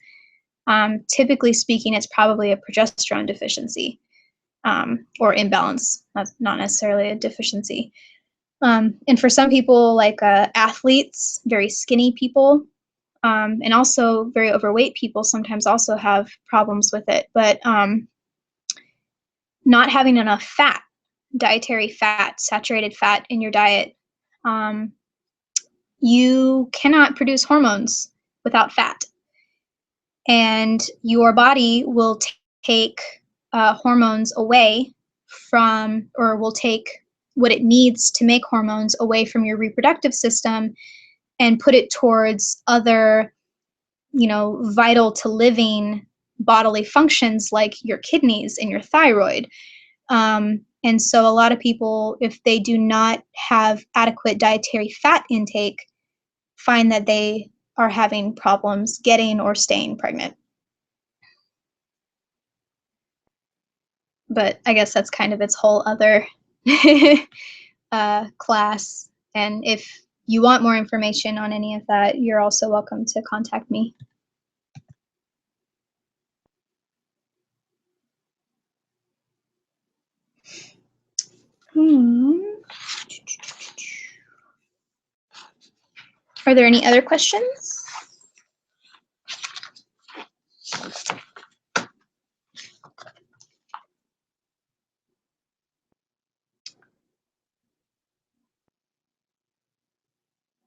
typically speaking, it's probably a progesterone deficiency or imbalance, not necessarily a deficiency. And for some people, like athletes, very skinny people, and also very overweight people sometimes also have problems with it. But not having enough fat, dietary fat, saturated fat in your diet, you cannot produce hormones without fat. And your body will take hormones away from, or will take what it needs to make hormones away from your reproductive system and put it towards other vital to living bodily functions like your kidneys and your thyroid. And so a lot of people, if they do not have adequate dietary fat intake, find that they are having problems getting or staying pregnant. But I guess that's kind of its whole other class. And if you want more information on any of that, you're also welcome to contact me. Are there any other questions?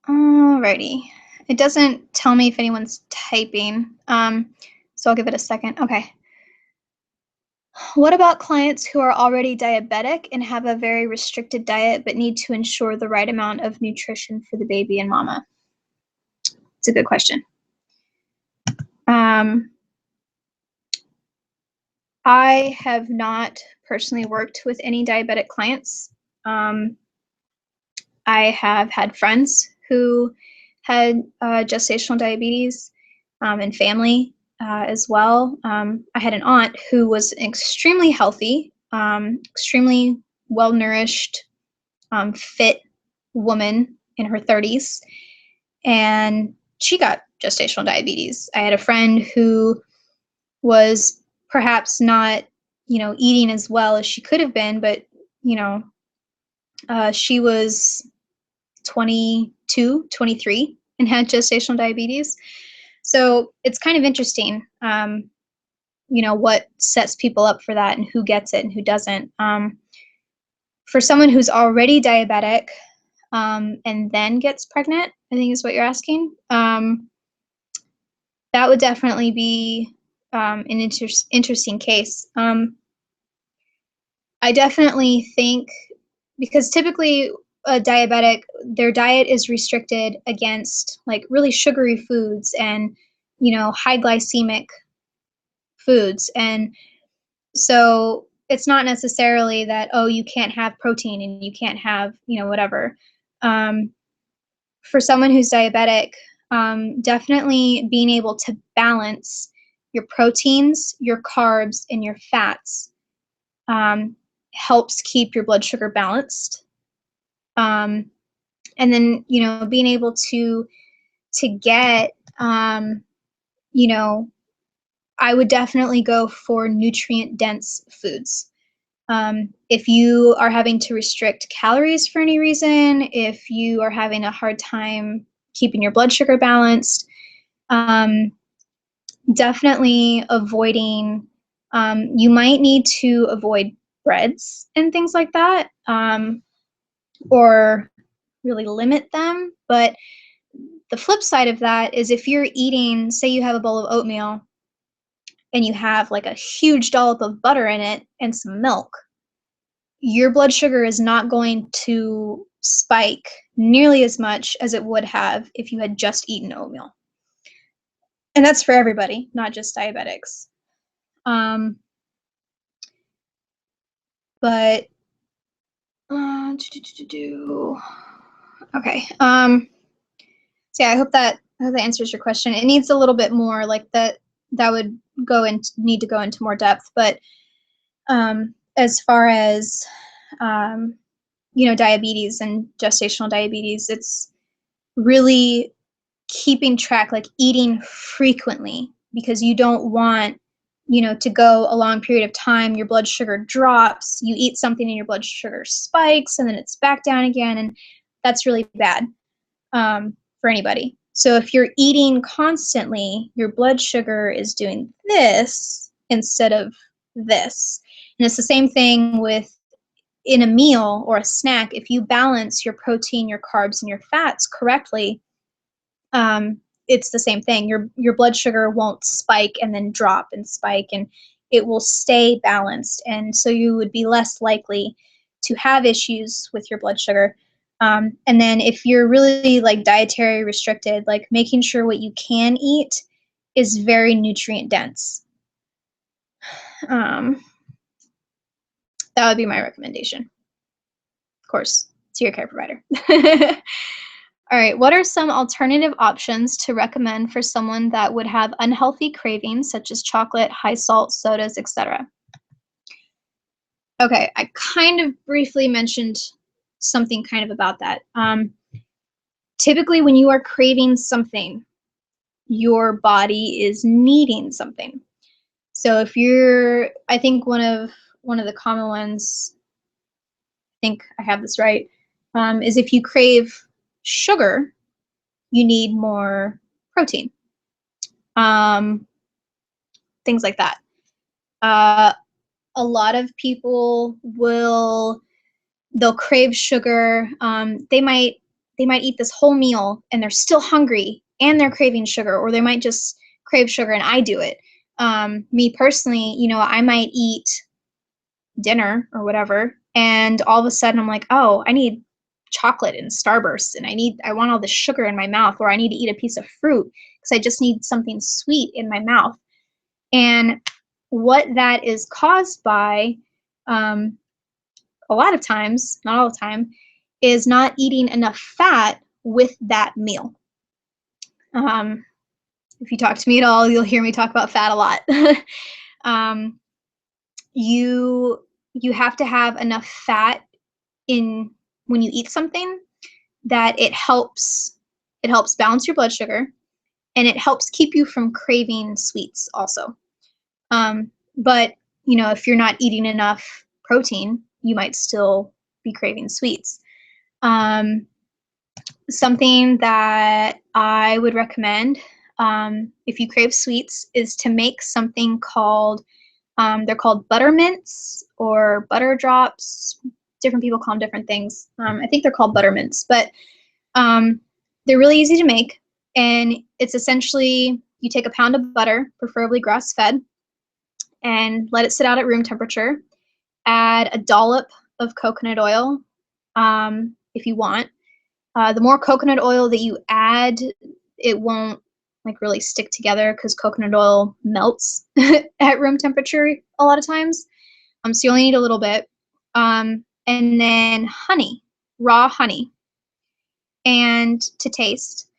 Alrighty. It doesn't tell me if anyone's typing, so I'll give it a second. Okay. What about clients who are already diabetic and have a very restricted diet but need to ensure the right amount of nutrition for the baby and mama? It's a good question. I have not personally worked with any diabetic clients. I have had friends who had gestational diabetes and family as well. I had an aunt who was extremely healthy, extremely well-nourished, fit woman in her 30s, and she got gestational diabetes. I had a friend who was perhaps not, eating as well as she could have been, but, she was 22, 23 and had gestational diabetes. So it's kind of interesting, what sets people up for that and who gets it and who doesn't. For someone who's already diabetic and then gets pregnant, I think is what you're asking, that would definitely be an interesting case. I definitely think, because typically a diabetic, their diet is restricted against like really sugary foods and, high glycemic foods. And so it's not necessarily that, oh, you can't have protein and you can't have, whatever. For someone who's diabetic, definitely being able to balance your proteins, your carbs, and your fats helps keep your blood sugar balanced. And then, being able to get, I would definitely go for nutrient-dense foods. If you are having to restrict calories for any reason, if you are having a hard time keeping your blood sugar balanced, definitely avoiding, you might need to avoid breads and things like that, or really limit them. But the flip side of that is if you're eating, say you have a bowl of oatmeal and you have like a huge dollop of butter in it and some milk, your blood sugar is not going to spike nearly as much as it would have if you had just eaten oatmeal. And that's for everybody, not just diabetics. But okay. So yeah, I hope that answers your question. It needs a little bit more, like that would need to go into more depth. But as far as diabetes and gestational diabetes, it's really keeping track, like eating frequently, because you don't want, to go a long period of time, your blood sugar drops, you eat something and your blood sugar spikes and then it's back down again. And that's really bad for anybody. So if you're eating constantly, your blood sugar is doing this instead of this. And it's the same thing with in a meal or a snack. If you balance your protein, your carbs, and your fats correctly, it's the same thing. Your blood sugar won't spike and then drop and spike, and it will stay balanced. And so you would be less likely to have issues with your blood sugar. And then if you're really like dietary restricted, like making sure what you can eat is very nutrient dense. That would be my recommendation. Of course, to your care provider. All right, what are some alternative options to recommend for someone that would have unhealthy cravings, such as chocolate, high salt, sodas, etc.? Okay, I kind of briefly mentioned something kind of about that. Typically, when you are craving something, your body is needing something. So if you're, I think one of the common ones, I think I have this right, is if you crave sugar, you need more protein. Things like that. A lot of people they'll crave sugar. They might eat this whole meal and they're still hungry and they're craving sugar, or they might just crave sugar, and I do it. Me personally, I might eat dinner or whatever, and all of a sudden I'm like, oh, I need chocolate and Starburst, and I want all the sugar in my mouth, or I need to eat a piece of fruit because I just need something sweet in my mouth. And what that is caused by, a lot of times, not all the time, is not eating enough fat with that meal. If you talk to me at all, you'll hear me talk about fat a lot. You have to have enough fat in when you eat something that it helps balance your blood sugar, and it helps keep you from craving sweets also. But if you're not eating enough protein, you might still be craving sweets. Something that I would recommend, if you crave sweets, is to make something called, they're called butter mints or butter drops. Different people call them different things. I think they're called butter mints, but they're really easy to make. And it's essentially, you take a pound of butter, preferably grass-fed, and let it sit out at room temperature. Add a dollop of coconut oil, if you want. The more coconut oil that you add, it won't really stick together because coconut oil melts at room temperature a lot of times. So you only need a little bit. And then honey, raw honey, and to taste,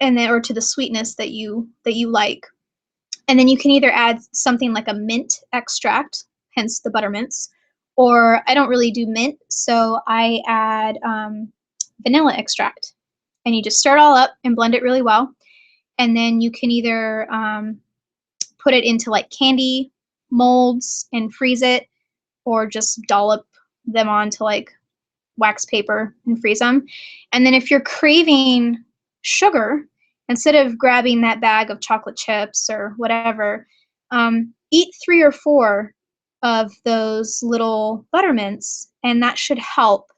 and then, or to the sweetness that you like. And then you can either add something like a mint extract, hence the butter mints, or I don't really do mint, so I add vanilla extract. And you just stir it all up and blend it really well. And then you can either put it into like candy molds and freeze it, or just dollop them onto like wax paper and freeze them. And then if you're craving sugar, instead of grabbing that bag of chocolate chips or whatever, eat 3 or 4 of those little butter mints, and that should help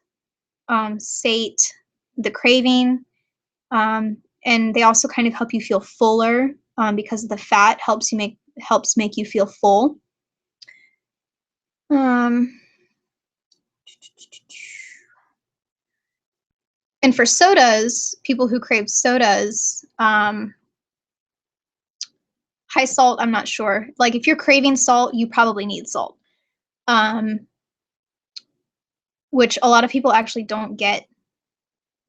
sate the craving. And they also kind of help you feel fuller, because the fat helps make you feel full. And for sodas, people who crave sodas, high salt, I'm not sure. Like if you're craving salt, you probably need salt, which a lot of people actually don't get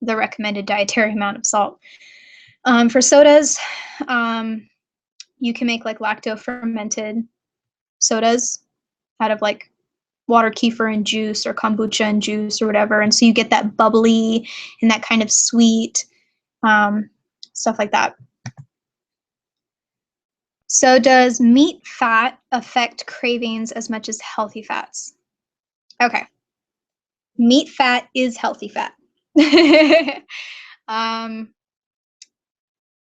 the recommended dietary amount of salt. For sodas, you can make like lacto-fermented sodas out of like water, kefir, and juice, or kombucha and juice, or whatever. And so you get that bubbly and that kind of sweet, stuff like that. So does meat fat affect cravings as much as healthy fats? Okay. Meat fat is healthy fat.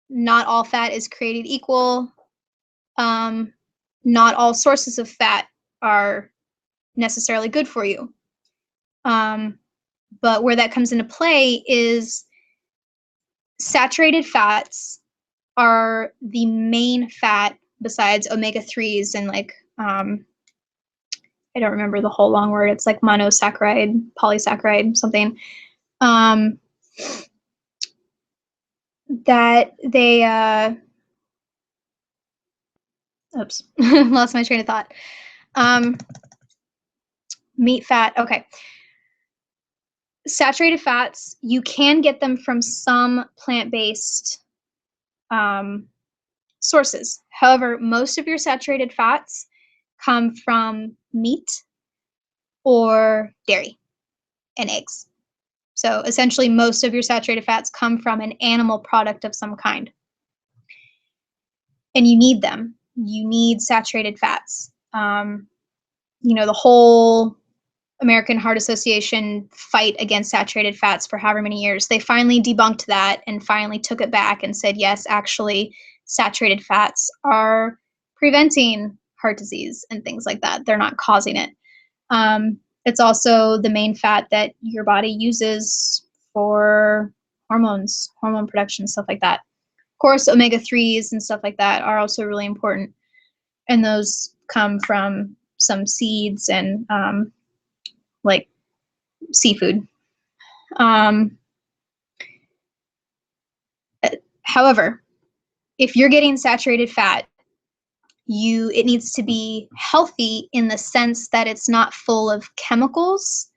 Not all fat is created equal. Not all sources of fat are necessarily good for you. But where that comes into play is saturated fats are the main fat besides omega-3s and like, I don't remember the whole long word. It's like monosaccharide, polysaccharide, something. That Oops, lost my train of thought. Meat, fat, okay. Saturated fats, you can get them from some plant-based sources. However, most of your saturated fats come from meat or dairy and eggs. So essentially, most of your saturated fats come from an animal product of some kind. And you need them. You need saturated fats. The whole American Heart Association fight against saturated fats for however many years, they finally debunked that and finally took it back and said, yes, actually, saturated fats are preventing heart disease and things like that. They're not causing it. It's also the main fat that your body uses for hormones, hormone production, stuff like that. Of course, omega-3s and stuff like that are also really important. And those come from some seeds and like seafood. However, if you're getting saturated fat, it needs to be healthy in the sense that it's not full of chemicals,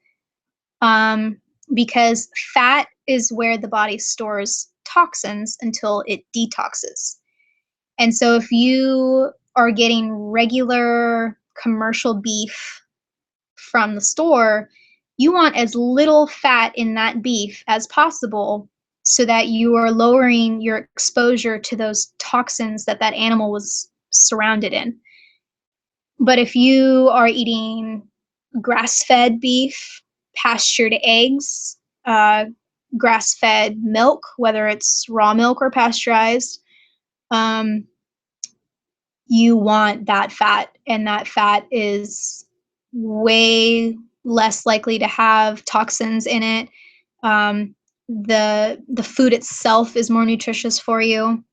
because fat is where the body stores toxins until it detoxes. And so if you are getting regular commercial beef from the store, you want as little fat in that beef as possible so that you are lowering your exposure to those toxins that animal was surrounded in. But if you are eating grass-fed beef, pastured eggs, grass-fed milk, whether it's raw milk or pasteurized, you want that fat, and that fat is way less likely to have toxins in it. The food itself is more nutritious for you.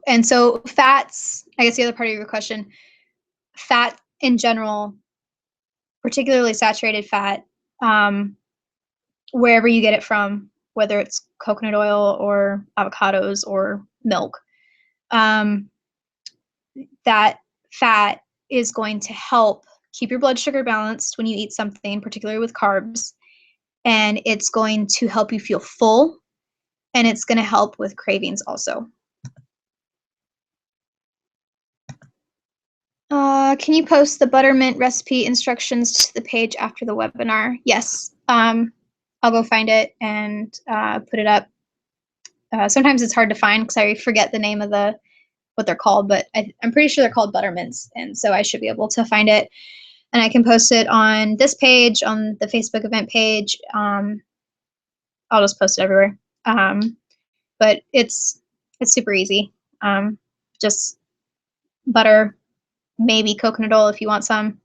And so fats, I guess the other part of your question, fat in general, particularly saturated fat, wherever you get it from, whether it's coconut oil or avocados or milk, that fat is going to help keep your blood sugar balanced when you eat something, particularly with carbs, and it's going to help you feel full, and it's going to help with cravings also. Can you post the buttermint recipe instructions to the page after the webinar? Yes. I'll go find it and put it up. Sometimes it's hard to find because I forget the name of what they're called, but I'm pretty sure they're called buttermints, and so I should be able to find it. And I can post it on this page, on the Facebook event page. I'll just post it everywhere. But it's super easy. Just butter, maybe coconut oil if you want some,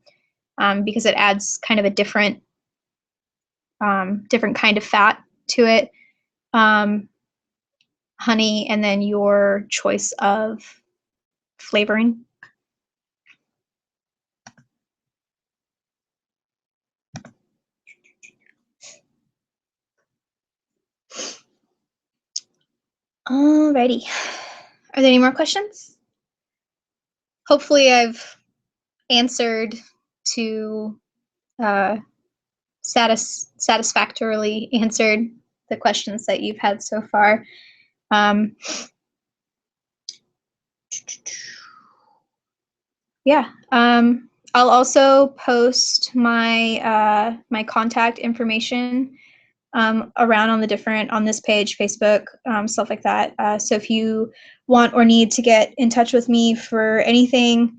because it adds kind of a different kind of fat to it. Honey, and then your choice of flavoring. Alrighty. Are there any more questions? Hopefully I've answered to satisfactorily answered the questions that you've had so far. Yeah. I'll also post my my contact information around on this page, Facebook, stuff like that. So if you want or need to get in touch with me for anything,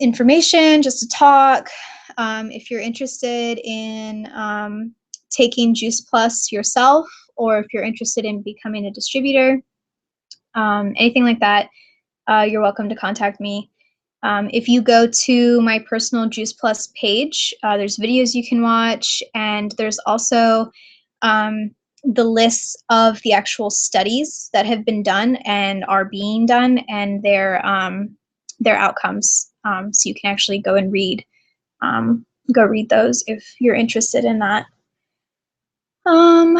information, just to talk, if you're interested in taking Juice Plus yourself, or if you're interested in becoming a distributor, anything like that, you're welcome to contact me. If you go to my personal Juice Plus page, there's videos you can watch, and there's also the lists of the actual studies that have been done and are being done, and their outcomes. So you can actually go and read those if you're interested in that. Um,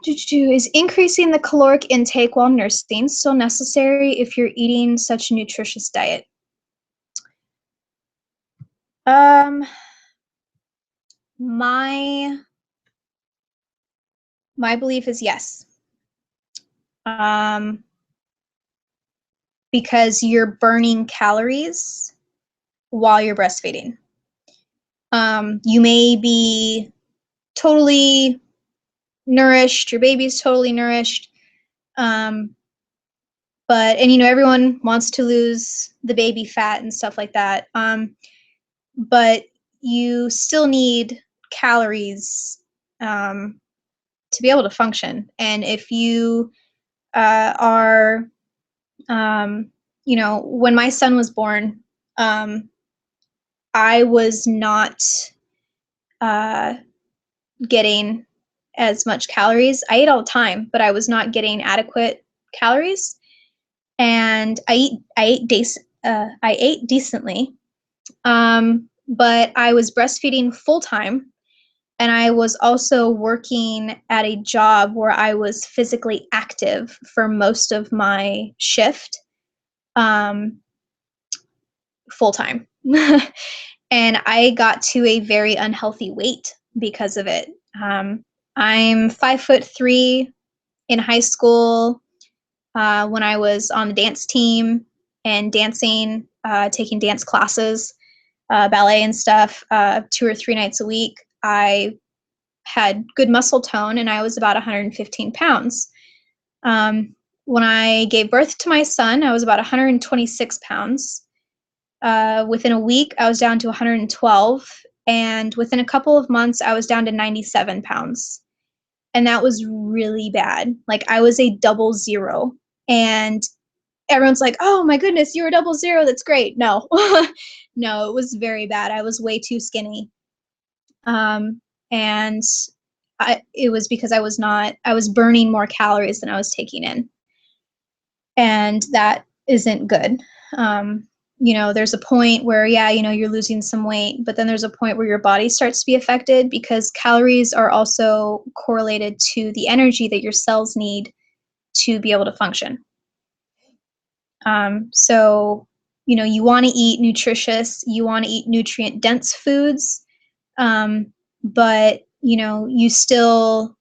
is increasing the caloric intake while nursing still necessary if you're eating such a nutritious diet? My belief is yes. Because you're burning calories while you're breastfeeding. You may be totally nourished, your baby's totally nourished, but everyone wants to lose the baby fat and stuff like that. But you still need calories to be able to function. And if you are, when my son was born, I was not getting as much calories. I ate all the time, but I was not getting adequate calories. And I ate decently, but I was breastfeeding full time, and I was also working at a job where I was physically active for most of my shift, full time. And I got to a very unhealthy weight because of it. I'm 5'3" in high school. When I was on the dance team and dancing, taking dance classes, ballet and stuff, 2 or 3 nights a week, I had good muscle tone, and I was about 115 pounds. When I gave birth to my son, I was about 126 pounds. Within a week, I was down to 112, and within a couple of months, I was down to 97 pounds. And that was really bad. Like, I was a 00. And everyone's like, "Oh my goodness, you were 00. That's great." No, no, it was very bad. I was way too skinny. And it was because I was burning more calories than I was taking in. And that isn't good. There's a point where, you're losing some weight, but then there's a point where your body starts to be affected, because calories are also correlated to the energy that your cells need to be able to function. So, you want to eat nutritious, you want to eat nutrient dense foods, but, you still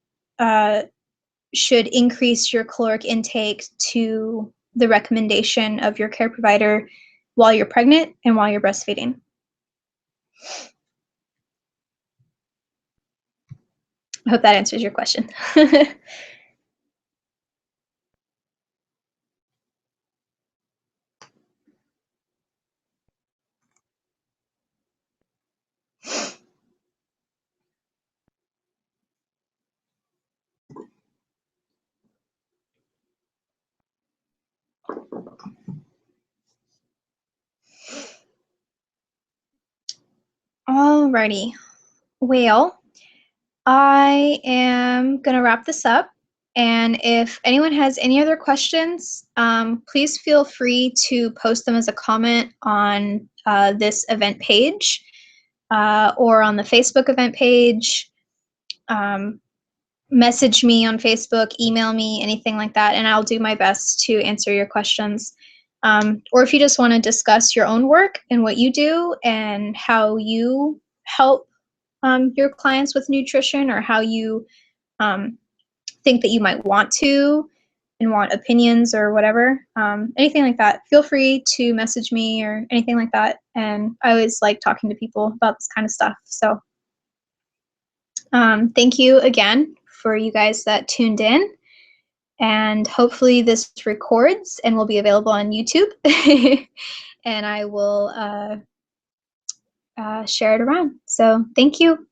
should increase your caloric intake to the recommendation of your care provider while you're pregnant and while you're breastfeeding. I hope that answers your question. Alrighty. Well, I am going to wrap this up. And if anyone has any other questions, please feel free to post them as a comment on this event page, or on the Facebook event page. Message me on Facebook, email me, anything like that, and I'll do my best to answer your questions. Or if you just want to discuss your own work and what you do and how you help your clients with nutrition, or how you think that you might want to and want opinions or whatever, anything like that, feel free to message me or anything like that. And I always like talking to people about this kind of stuff. So thank you again for you guys that tuned in. And hopefully this records and will be available on YouTube. And I will share it around. So thank you.